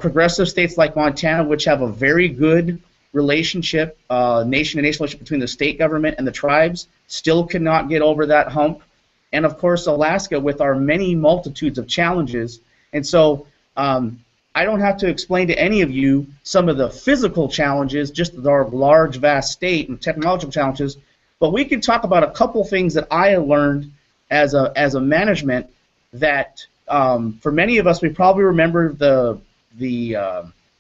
Progressive states like Montana, which have a very good relationship, nation-to-nation relationship between the state government and the tribes, still could not get over that hump. And of course, Alaska, with our many multitudes of challenges. And so I don't have to explain to any of you some of the physical challenges, just our large, vast state and technological challenges, but we can talk about a couple things that I have learned as a management that for many of us, we probably remember the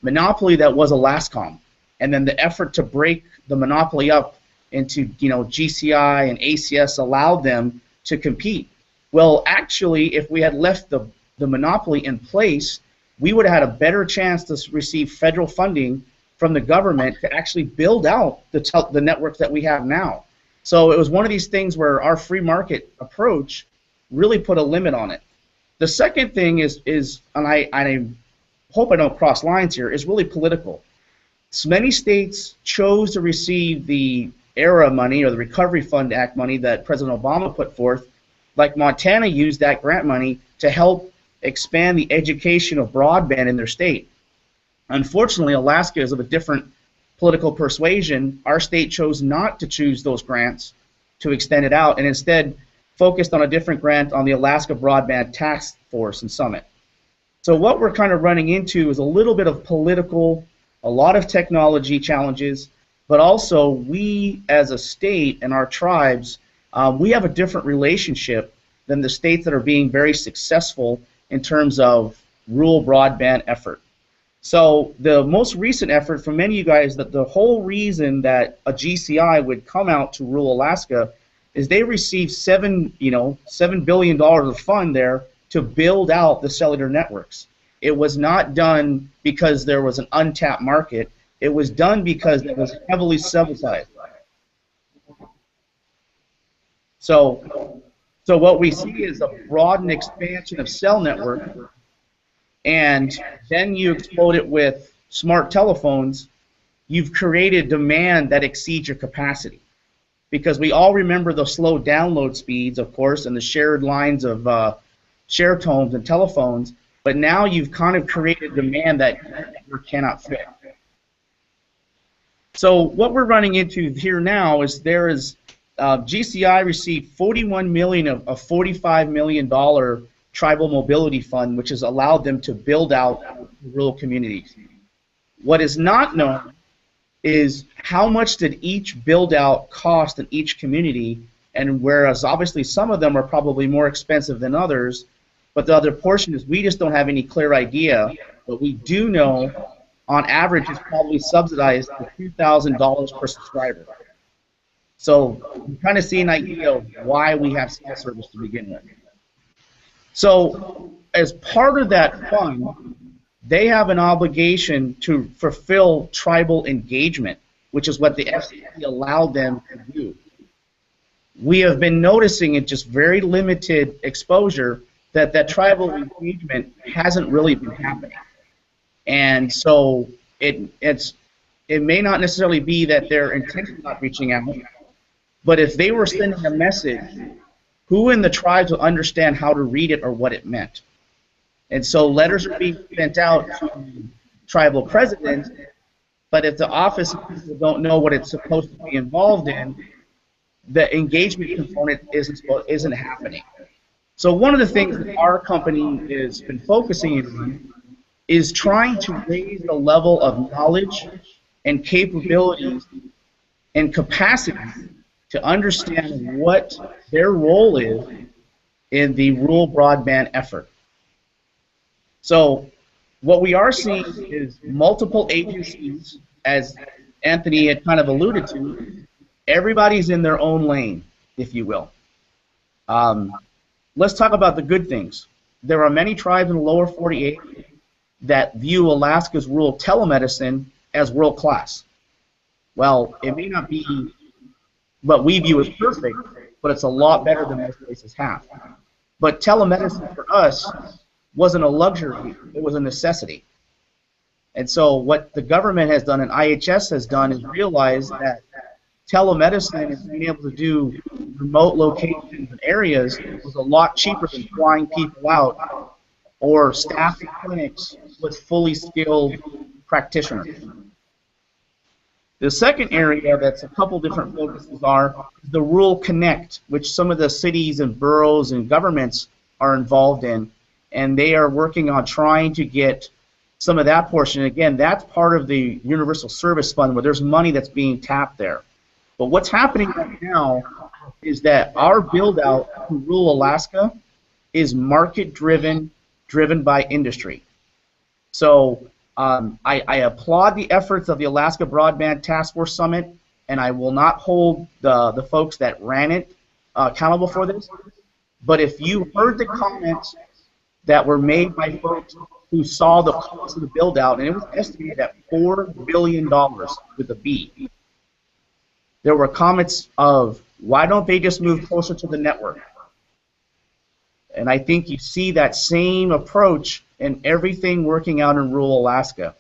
monopoly that was Alascom, and then the effort to break the monopoly up into, GCI and ACS allowed them to compete. Well, actually, if we had left the monopoly in place, we would have had a better chance to receive federal funding from the government to actually build out the networks that we have now. So it was one of these things where our free market approach really put a limit on it. The second thing is and I hope I don't cross lines here, is really political. So many states chose to receive the ERA money or the Recovery Fund Act money that President Obama put forth. Like Montana used that grant money to help expand the education of broadband in their state. Unfortunately, Alaska is of a different political persuasion. Our state chose not to choose those grants to extend it out and instead focused on a different grant on the Alaska Broadband Task Force and Summit. So what we're kind of running into is a little bit of political, a lot of technology challenges, but also we as a state and our tribes, we have a different relationship than the states that are being very successful in terms of rural broadband effort. So the most recent effort for many of you guys, that the whole reason that a GCI would come out to rural Alaska is they received $7 billion of fund there to build out the cellular networks. It was not done because there was an untapped market. It was done because it was heavily subsidized. So what we see is a broadened expansion of cell network, and then you explode it with smart telephones. You've created demand that exceeds your capacity, because we all remember the slow download speeds, of course, and the shared lines of share tones and telephones, but now you've kind of created demand that you cannot fit. So what we're running into here now is there is GCI received $41 million of a $45 million tribal mobility fund, which has allowed them to build out rural communities. What is not known is how much did each build out cost in each community, and whereas obviously some of them are probably more expensive than others, but the other portion is we just don't have any clear idea, but we do know on average it's probably subsidized to $2,000 per subscriber. So you kind of see an idea of why we have cell service to begin with. So as part of that fund, they have an obligation to fulfill tribal engagement, which is what the FCC allowed them to do. We have been noticing in just very limited exposure that tribal engagement hasn't really been happening. And so it may not necessarily be that they're intentionally not reaching out, but if they were sending a message, who in the tribes will understand how to read it or what it meant? And so letters are being sent out to tribal presidents, but if the office people don't know what it's supposed to be involved in, the engagement component isn't happening. So one of the things that our company has been focusing on is trying to raise the level of knowledge and capabilities and capacity to understand what their role is in the rural broadband effort. So what we are seeing is multiple agencies, as Anthony had kind of alluded to. Everybody's in their own lane, if you will. Let's talk about the good things. There are many tribes in the lower 48 that view Alaska's rural telemedicine as world class. Well, it may not be what we view as perfect, but it's a lot better than most places have. But telemedicine for us wasn't a luxury, it was a necessity. And so what the government has done and IHS has done is realize that telemedicine and being able to do remote locations and areas was a lot cheaper than flying people out or staffing clinics with fully skilled practitioners. The second area that's a couple different focuses are the Rural Connect, which some of the cities and boroughs and governments are involved in, and they are working on trying to get some of that portion. Again, that's part of the Universal Service Fund where there's money that's being tapped there. But what's happening right now is that our build-out to rural Alaska is market-driven, driven by industry. So I applaud the efforts of the Alaska Broadband Task Force Summit, and I will not hold the folks that ran it accountable for this. But if you heard the comments that were made by folks who saw the cost of the build-out, and it was estimated at $4 billion with a B, there were comments of, why don't they just move closer to the network? And I think you see that same approach in everything working out in rural Alaska.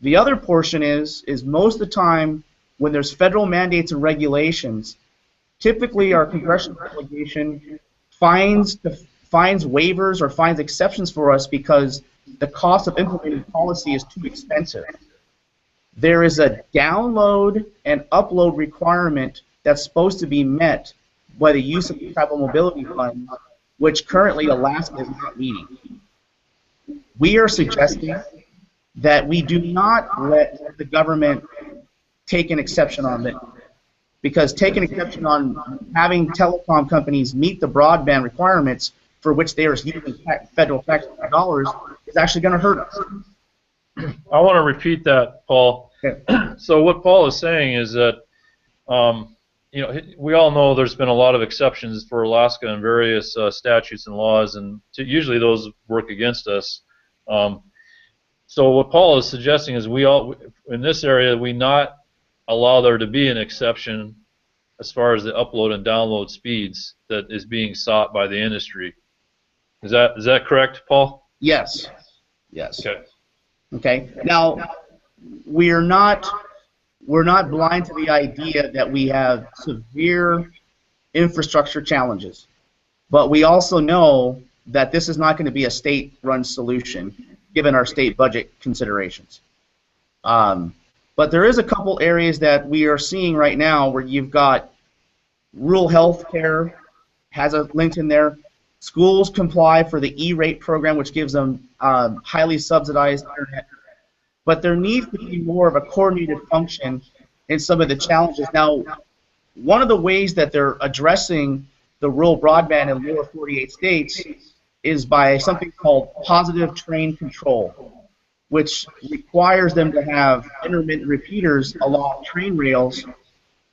The other portion is most of the time when there's federal mandates and regulations, typically our congressional delegation finds waivers or finds exceptions for us because the cost of implementing policy is too expensive. There is a download and upload requirement that's supposed to be met by the use of the tribal mobility funds, which currently Alaska is not meeting. We are suggesting that we do not let the government take an exception on it, because taking exception on having telecom companies meet the broadband requirements for which they are using federal taxpayer dollars is actually going to hurt us. I want to repeat that, Paul. Okay. So what Paul is saying is that, you know, we all know there's been a lot of exceptions for Alaska in various statutes and laws, and usually those work against us. So what Paul is suggesting is we all, in this area, we not allow there to be an exception as far as the upload and download speeds that is being sought by the industry. Is that correct, Paul? Yes. Yes. Okay. Okay. Now, we're not blind to the idea that we have severe infrastructure challenges, but we also know that this is not going to be a state-run solution given our state budget considerations. But there is a couple areas that we are seeing right now where you've got rural health care has a link in there. Schools comply for the E-rate program, which gives them highly subsidized internet. But there needs to be more of a coordinated function in some of the challenges. Now, one of the ways that they're addressing the rural broadband in lower 48 states is by something called positive train control, which requires them to have intermittent repeaters along train rails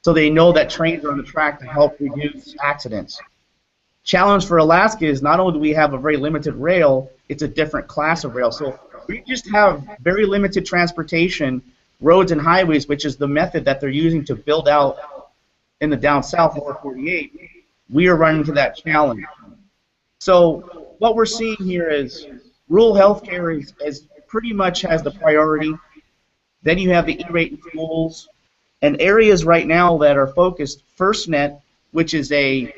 so they know that trains are on the track to help reduce accidents. Challenge for Alaska is not only do we have a very limited rail, it's a different class of rail. So we just have very limited transportation, roads and highways, which is the method that they're using to build out in the down south, lower 48. We are running into that challenge. So what we're seeing here is rural healthcare is pretty much has the priority. Then you have the E-rate in schools, and areas right now that are focused. FirstNet, which is a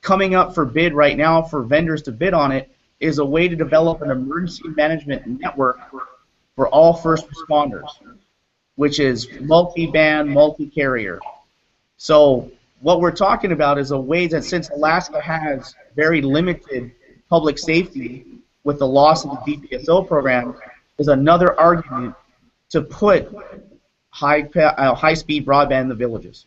coming up for bid right now for vendors to bid on it, is a way to develop an emergency management network for all first responders, which is multi-band, multi-carrier. So what we're talking about is a way that, since Alaska has very limited public safety with the loss of the DPSO program, is another argument to put high-speed broadband in the villages.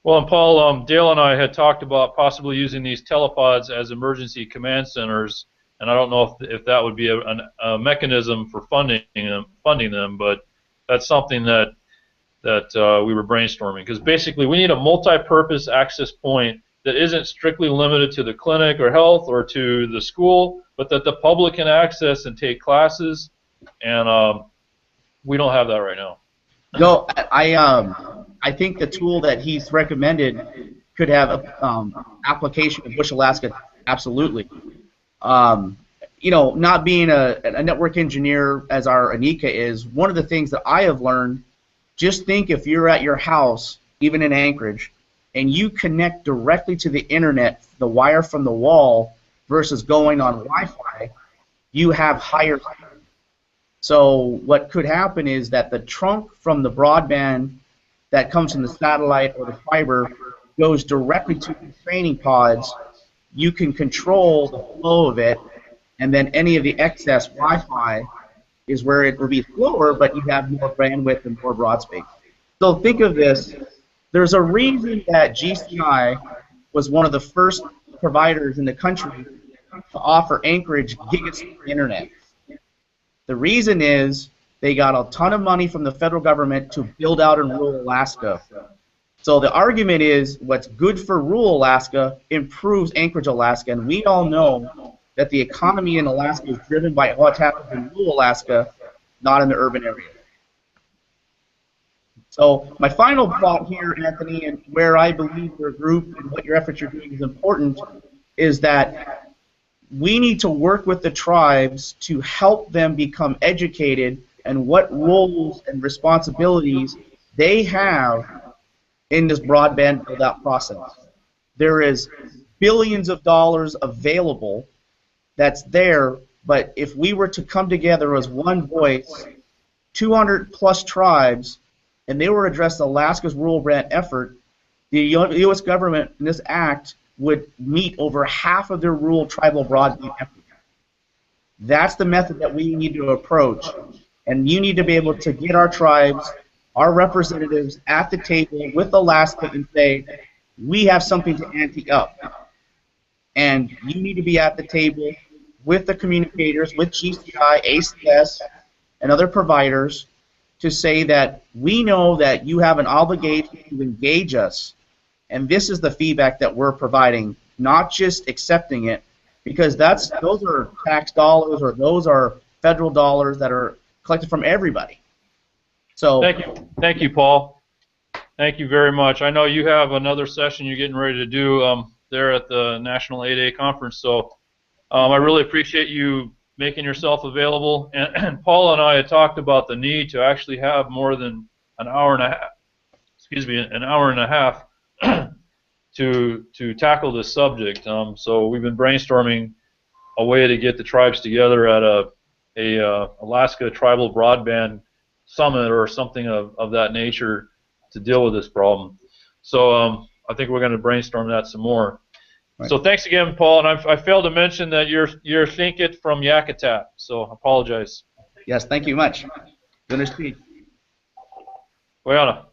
Well, and Paul, Dale and I had talked about possibly using these telepods as emergency command centers, and I don't know if that would be a mechanism for funding them, but that's something that we were brainstorming, because basically we need a multi-purpose access point that isn't strictly limited to the clinic or health or to the school, but that the public can access and take classes, and we don't have that right now. No, I think the tool that he's recommended could have application in Bush, Alaska, absolutely. You know, not being a network engineer as our Anika is, one of the things that I have learned, just think if you're at your house, even in Anchorage, and you connect directly to the internet, the wire from the wall, versus going on Wi-Fi, you have higher speed. So what could happen is that the trunk from the broadband that comes from the satellite or the fiber goes directly to the training pods. You can control the flow of it, and then any of the excess Wi-Fi is where it will be slower, but you have more bandwidth and more broad space. So think of this. There's a reason that GCI was one of the first providers in the country to offer Anchorage gigabit internet. The reason is they got a ton of money from the federal government to build out in rural Alaska. So the argument is what's good for rural Alaska improves Anchorage, Alaska, and we all know that the economy in Alaska is driven by what happens in rural Alaska, not in the urban area. So my final thought here, Anthony, and where I believe your group and what your efforts you're doing is important, is that we need to work with the tribes to help them become educated and what roles and responsibilities they have in this broadband build-out process. There is billions of dollars available that's there, but if we were to come together as one voice, 200 plus tribes, and they were to address Alaska's rural broadband effort, the U.S. government in this act would meet over half of their rural tribal broadband effort. That's the method that we need to approach, and you need to be able to get our tribes, our representatives at the table with Alaska and say, we have something to ante up. And you need to be at the table with the communicators, with GCI, ACS, and other providers to say that we know that you have an obligation to engage us, and this is the feedback that we're providing, not just accepting it, because those are tax dollars or those are federal dollars that are collected from everybody. So thank you, Paul. Thank you very much. I know you have another session you're getting ready to do there at the National 8A conference, so I really appreciate you making yourself available. And Paul and I had talked about the need to actually have more than an hour and a half to tackle this subject. So we've been brainstorming a way to get the tribes together at a Alaska Tribal Broadband Summit or something of that nature to deal with this problem. So I think we're going to brainstorm that some more. Right. So thanks again, Paul. And I failed to mention that you're Thinkit from Yakutat, so I apologize. Yes, thank you much. Good to speak. Wayana.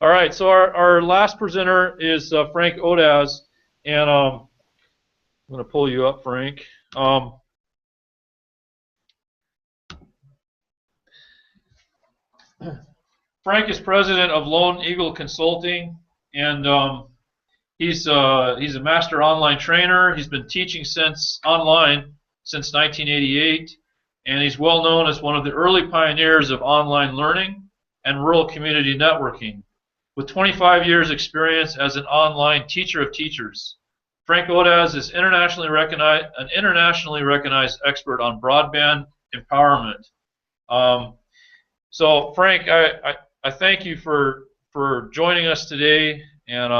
All right, so our last presenter is Frank Odasz, and I'm going to pull you up, Frank. Frank is president of Lone Eagle Consulting, and he's a master online trainer. He's been teaching online since 1988, and he's well known as one of the early pioneers of online learning and rural community networking. With 25 years experience as an online teacher of teachers, Frank Odasz is an internationally recognized expert on broadband empowerment. So Frank, I thank you for joining us today, and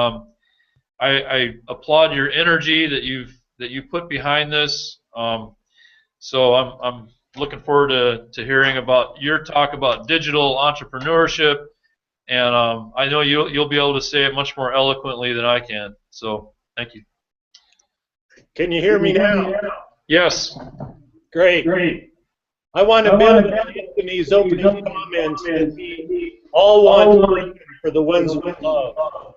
I applaud your energy that you put behind this. So I'm looking forward to hearing about your talk about digital entrepreneurship. And I know you'll be able to say it much more eloquently than I can. So thank you. Can you hear me now? Yes. Great. I want to build on Anthony's opening comments and be all one for the ones we love.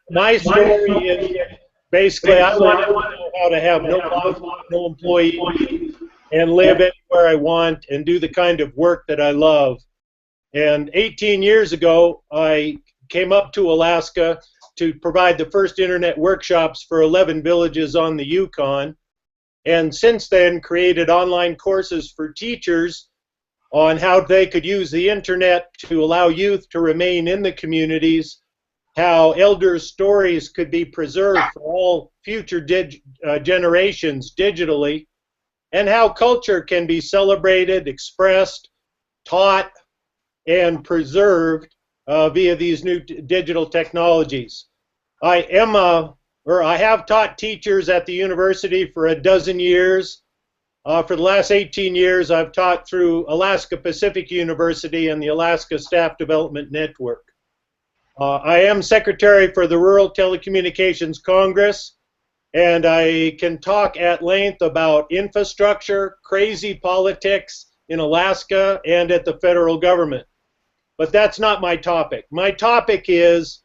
My story is basically I want to know how to have no boss, no employees, and live anywhere I want and do the kind of work that I love. And 18 years ago, I came up to Alaska to provide the first internet workshops for 11 villages on the Yukon. And since then, created online courses for teachers on how they could use the internet to allow youth to remain in the communities, how elders' stories could be preserved for all future generations digitally, and how culture can be celebrated, expressed, taught, and preserved via these new digital technologies. I have taught teachers at the university for a dozen years. For the last 18 years, I've taught through Alaska Pacific University and the Alaska Staff Development Network. I am secretary for the Rural Telecommunications Congress, and I can talk at length about infrastructure, crazy politics in Alaska and at the federal government. But that's not my topic. My topic is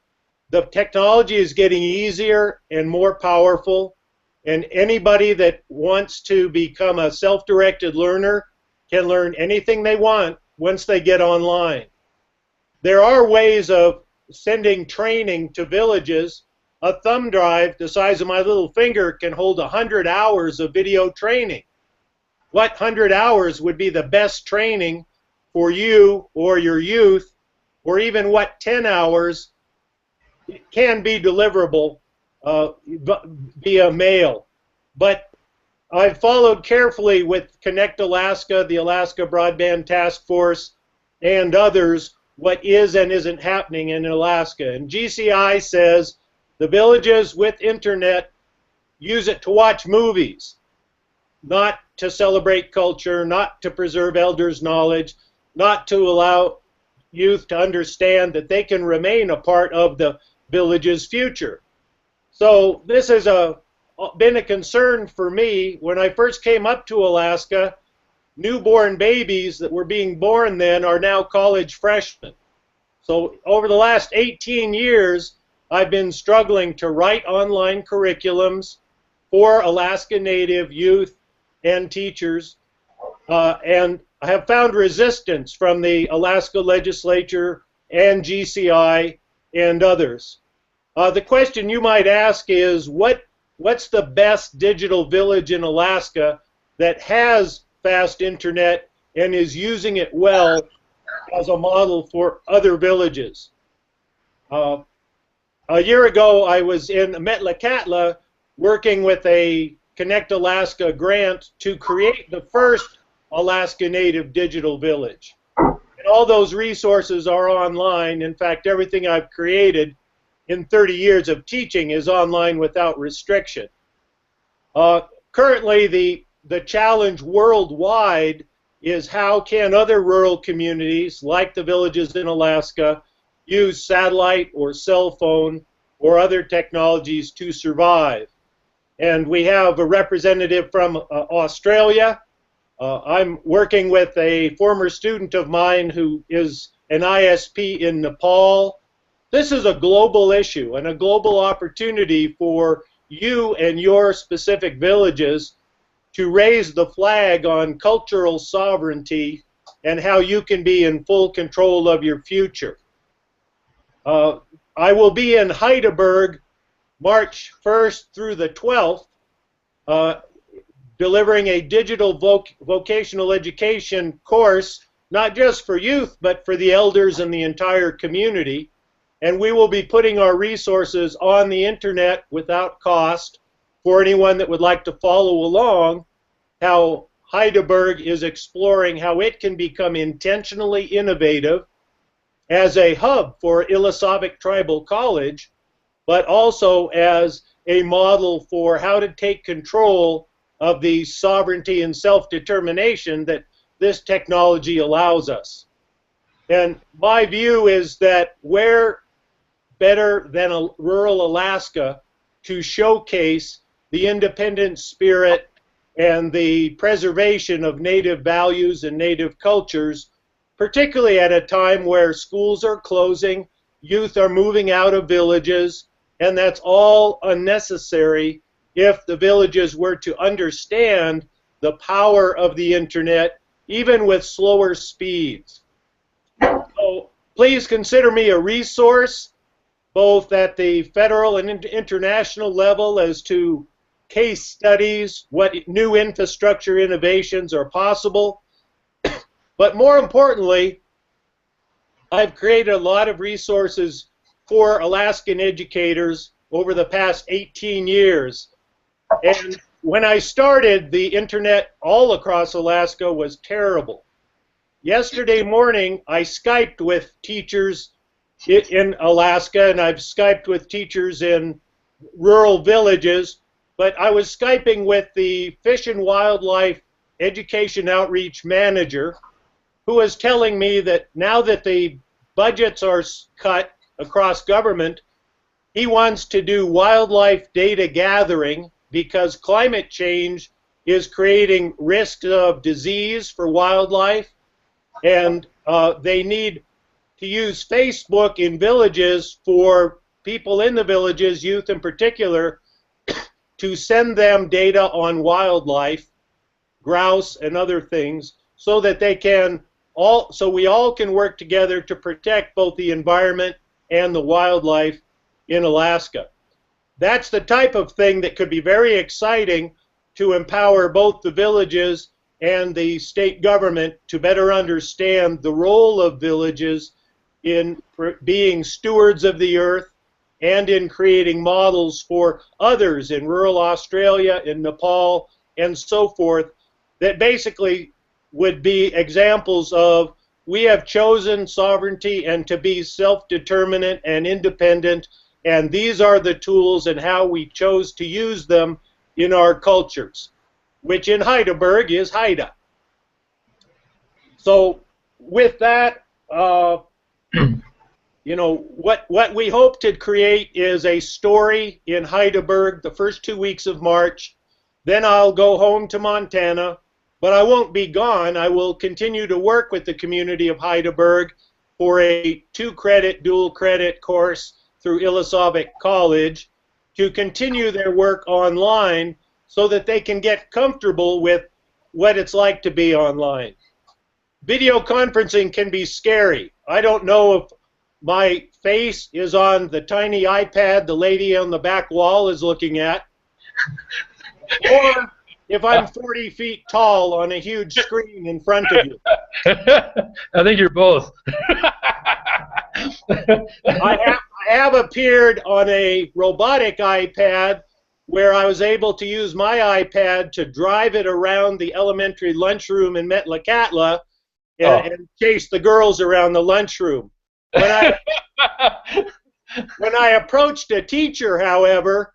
the technology is getting easier and more powerful, and anybody that wants to become a self-directed learner can learn anything they want once they get online. There are ways of sending training to villages. A thumb drive the size of my little finger can hold 100 hours of video training. What 100 hours would be the best training for you or your youth, or even what 10 hours can be deliverable via mail. But I've followed carefully with Connect Alaska, the Alaska Broadband Task Force, and others what is and isn't happening in Alaska. And GCI says the villages with internet use it to watch movies, not to celebrate culture, not to preserve elders' knowledge, not to allow youth to understand that they can remain a part of the village's future. So this has been a concern for me. When I first came up to Alaska, newborn babies that were being born then are now college freshmen. So over the last 18 years, I've been struggling to write online curriculums for Alaska Native youth and teachers, and I have found resistance from the Alaska legislature and GCI and others. The question you might ask is, what's the best digital village in Alaska that has fast internet and is using it well as a model for other villages? A year ago, I was in Metlakatla working with a Connect Alaska grant to create the first Alaska Native digital village. And all those resources are online. In fact, everything I've created in 30 years of teaching is online without restriction. Currently, the challenge worldwide is how can other rural communities, like the villages in Alaska, use satellite or cell phone or other technologies to survive. And we have a representative from Australia. I'm working with a former student of mine who is an ISP in Nepal. This is a global issue and a global opportunity for you and your specific villages to raise the flag on cultural sovereignty and how you can be in full control of your future. I will be in Heidelberg March 1st through the 12th, delivering a digital vocational education course, not just for youth, but for the elders and the entire community. And we will be putting our resources on the internet without cost for anyone that would like to follow along how Heidelberg is exploring how it can become intentionally innovative as a hub for Ilisavik Tribal College, but also as a model for how to take control of the sovereignty and self-determination that this technology allows us. And my view is that where better than a rural Alaska to showcase the independent spirit and the preservation of Native values and Native cultures, particularly at a time where schools are closing, youth are moving out of villages, and that's all unnecessary if the villages were to understand the power of the internet, even with slower speeds. So please consider me a resource, both at the federal and international level, as to case studies, what new infrastructure innovations are possible, But more importantly, I've created a lot of resources for Alaskan educators over the past 18 years. And when I started, the internet all across Alaska was terrible. Yesterday morning, I Skyped with teachers in Alaska, and I've Skyped with teachers in rural villages, but I was Skyping with the Fish and Wildlife Education Outreach Manager, who was telling me that now that the budgets are cut across government, he wants to do wildlife data gathering because climate change is creating risks of disease for wildlife, and they need to use Facebook in villages for people in the villages, youth in particular, to send them data on wildlife, grouse and other things, so that they can we all can work together to protect both the environment and the wildlife in Alaska. That's the type of thing that could be very exciting to empower both the villages and the state government to better understand the role of villages in being stewards of the earth and in creating models for others in rural Australia, in Nepal, and so forth, that basically would be examples of we have chosen sovereignty and to be self-determinant and independent, and these are the tools and how we chose to use them in our cultures, which in Heidelberg is Haida. So with that, you know, what we hope to create is a story in Heidelberg the first 2 weeks of March. Then I'll go home to Montana, but I won't be gone. I will continue to work with the community of Heidelberg for a 2-credit, dual-credit course through Illisavik College to continue their work online so that they can get comfortable with what it's like to be online. Video conferencing can be scary. I don't know if my face is on the tiny iPad the lady on the back wall is looking at, or if I'm 40 feet tall on a huge screen in front of you. I think you're both. I have appeared on a robotic iPad where I was able to use my iPad to drive it around the elementary lunchroom in Metlakatla and chase the girls around the lunchroom. When I approached a teacher, however,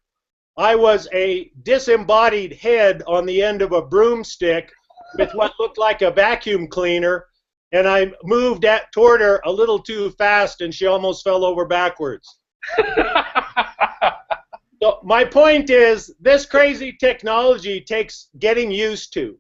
I was a disembodied head on the end of a broomstick with what looked like a vacuum cleaner, and I moved toward her a little too fast, and she almost fell over backwards. So my point is, this crazy technology takes getting used to,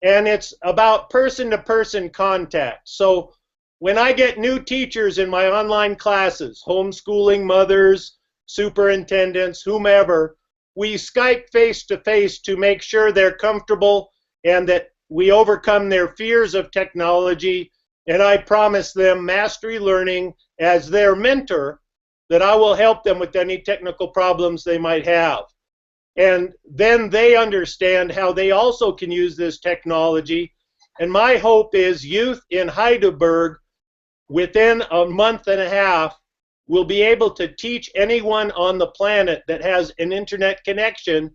and it's about person-to-person contact. So when I get new teachers in my online classes, homeschooling mothers, superintendents, whomever, we Skype face-to-face to make sure they're comfortable and that we overcome their fears of technology, and I promise them mastery learning as their mentor, that I will help them with any technical problems they might have. And then they understand how they also can use this technology. And my hope is youth in Heidelberg, within a month and a half, will be able to teach anyone on the planet that has an internet connection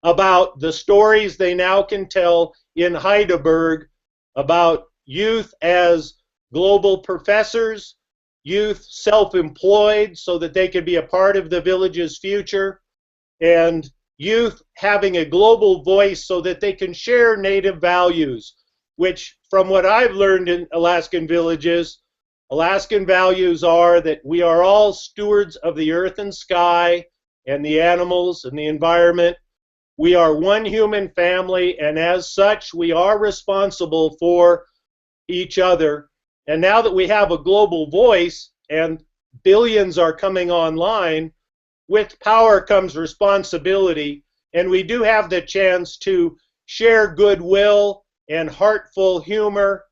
about the stories they now can tell in Heidelberg about youth as global professors, youth self-employed so that they could be a part of the village's future, and youth having a global voice so that they can share native values, which from what I've learned in Alaskan villages, Alaskan values are that we are all stewards of the earth and sky and the animals and the environment. We are one human family, and as such, we are responsible for each other. And now that we have a global voice and billions are coming online, with power comes responsibility, and we do have the chance to share goodwill and heartful humor,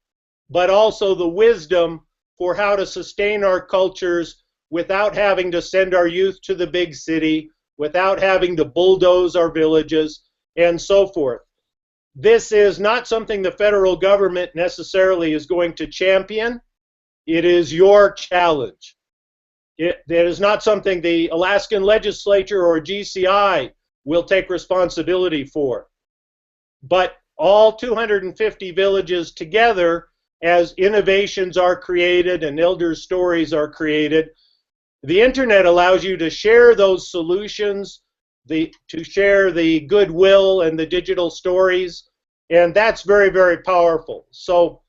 but also the wisdom for how to sustain our cultures without having to send our youth to the big city, without having to bulldoze our villages, and so forth. this is not something the federal government necessarily is going to champion. It is your challenge. It is not something the Alaskan legislature or GCI will take responsibility for. But all 250 villages together, as innovations are created and elder stories are created, the internet allows you to share those solutions, to share the goodwill and the digital stories, and that's very, very powerful. So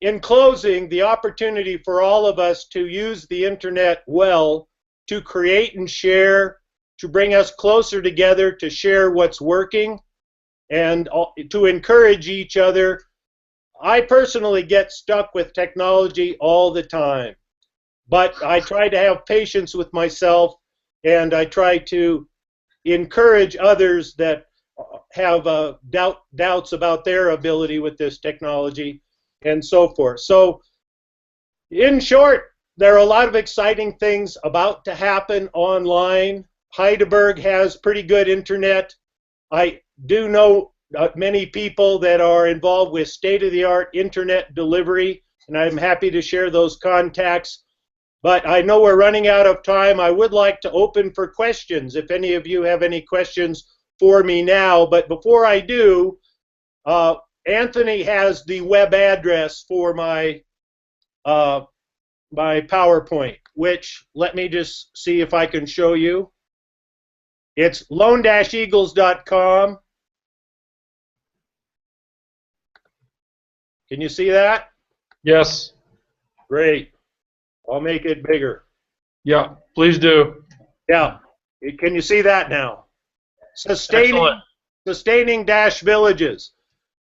in closing, the opportunity for all of us to use the internet well, to create and share, to bring us closer together, to share what's working, and to encourage each other. I personally get stuck with technology all the time, but I try to have patience with myself, and I try to encourage others that have doubts about their ability with this technology, and so forth. So, in short, there are a lot of exciting things about to happen online. Heidelberg has pretty good internet. I do know many people that are involved with state-of-the-art internet delivery, and I'm happy to share those contacts. But I know we're running out of time. I would like to open for questions if any of you have any questions for me now. But before I do, Anthony has the web address for my my PowerPoint, which, let me just see if I can show you. It's lone-eagles.com. Can you see that? Yes. Great. I'll make it bigger. Yeah, please do. Yeah. Can you see that now? Excellent. Sustaining dash villages.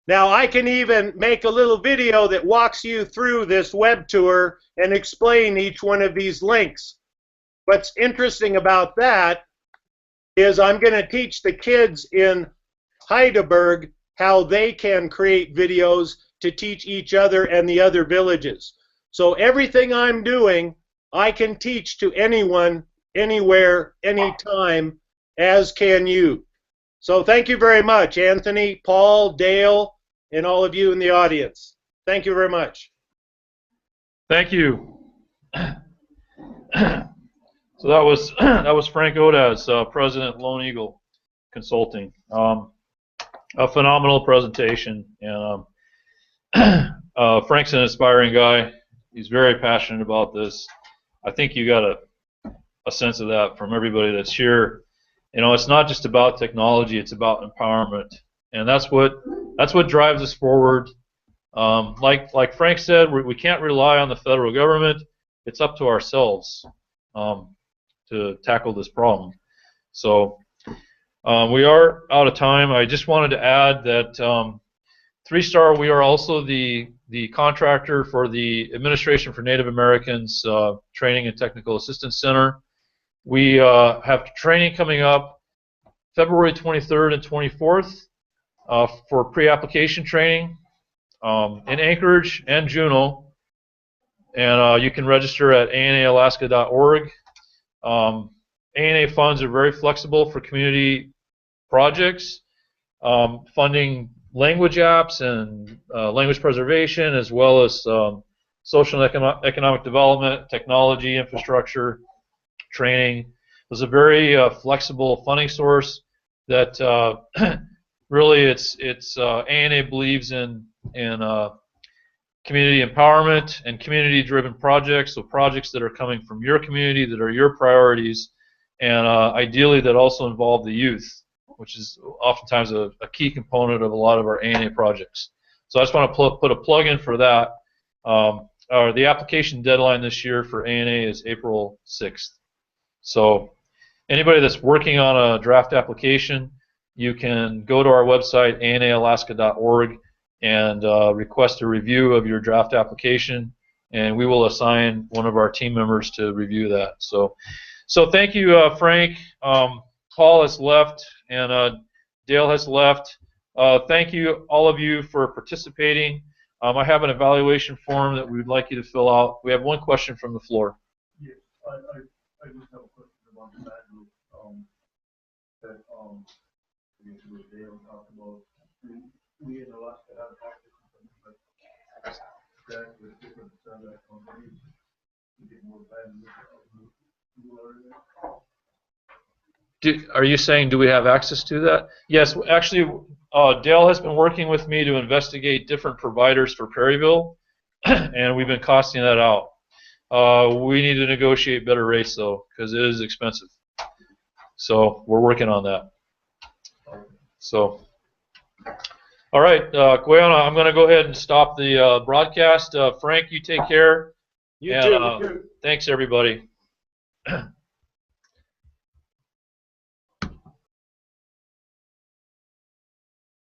Now I can even make a little video that walks you through this web tour and explain each one of these links. What's interesting about that is I'm going to teach the kids in Heidelberg how they can create videos to teach each other and the other villages. So everything I'm doing, I can teach to anyone, anywhere, anytime, as can you. So thank you very much, Anthony, Paul, Dale, and all of you in the audience. Thank you very much. Thank you. So that was Frank Odasz, President Lone Eagle Consulting. A phenomenal presentation, and Frank's an inspiring guy. He's very passionate about this. I think you got a sense of that from everybody that's here. You know, it's not just about technology; it's about empowerment, and that's what drives us forward. Like Frank said, we can't rely on the federal government. It's up to ourselves to tackle this problem. So we are out of time. I just wanted to add that 3-Star, we are also the contractor for the Administration for Native Americans Training and Technical Assistance Center. We have training coming up February 23rd and 24th for pre-application training in Anchorage and Juneau. And you can register at anaalaska.org. ANA funds are very flexible for community projects, funding language apps and language preservation, as well as social and economic development, technology, infrastructure, training. There's a very flexible funding source that really it's ANA believes in community empowerment and community-driven projects, so projects that are coming from your community, that are your priorities, and ideally that also involve the youth, which is oftentimes a key component of a lot of our ANA projects. So I just want to put a plug in for that. The application deadline this year for ANA is April 6th. So anybody that's working on a draft application, you can go to our website, anaalaska.org, and request a review of your draft application, and we will assign one of our team members to review that. So thank you, Frank. Paul has left, and Dale has left. Thank you, all of you, for participating. I have an evaluation form that we would like you to fill out. We have one question from the floor. Yes, I just have a question about that group that I guess what Dale talked about. Are you saying, do we have access to that? Yes, actually, Dale has been working with me to investigate different providers for Perryville, and we've been costing that out. We need to negotiate better rates, though, because it is expensive. So we're working on that. So, all right, Guyana, I'm going to go ahead and stop the broadcast. Frank, you take care. You And, too. thanks, everybody.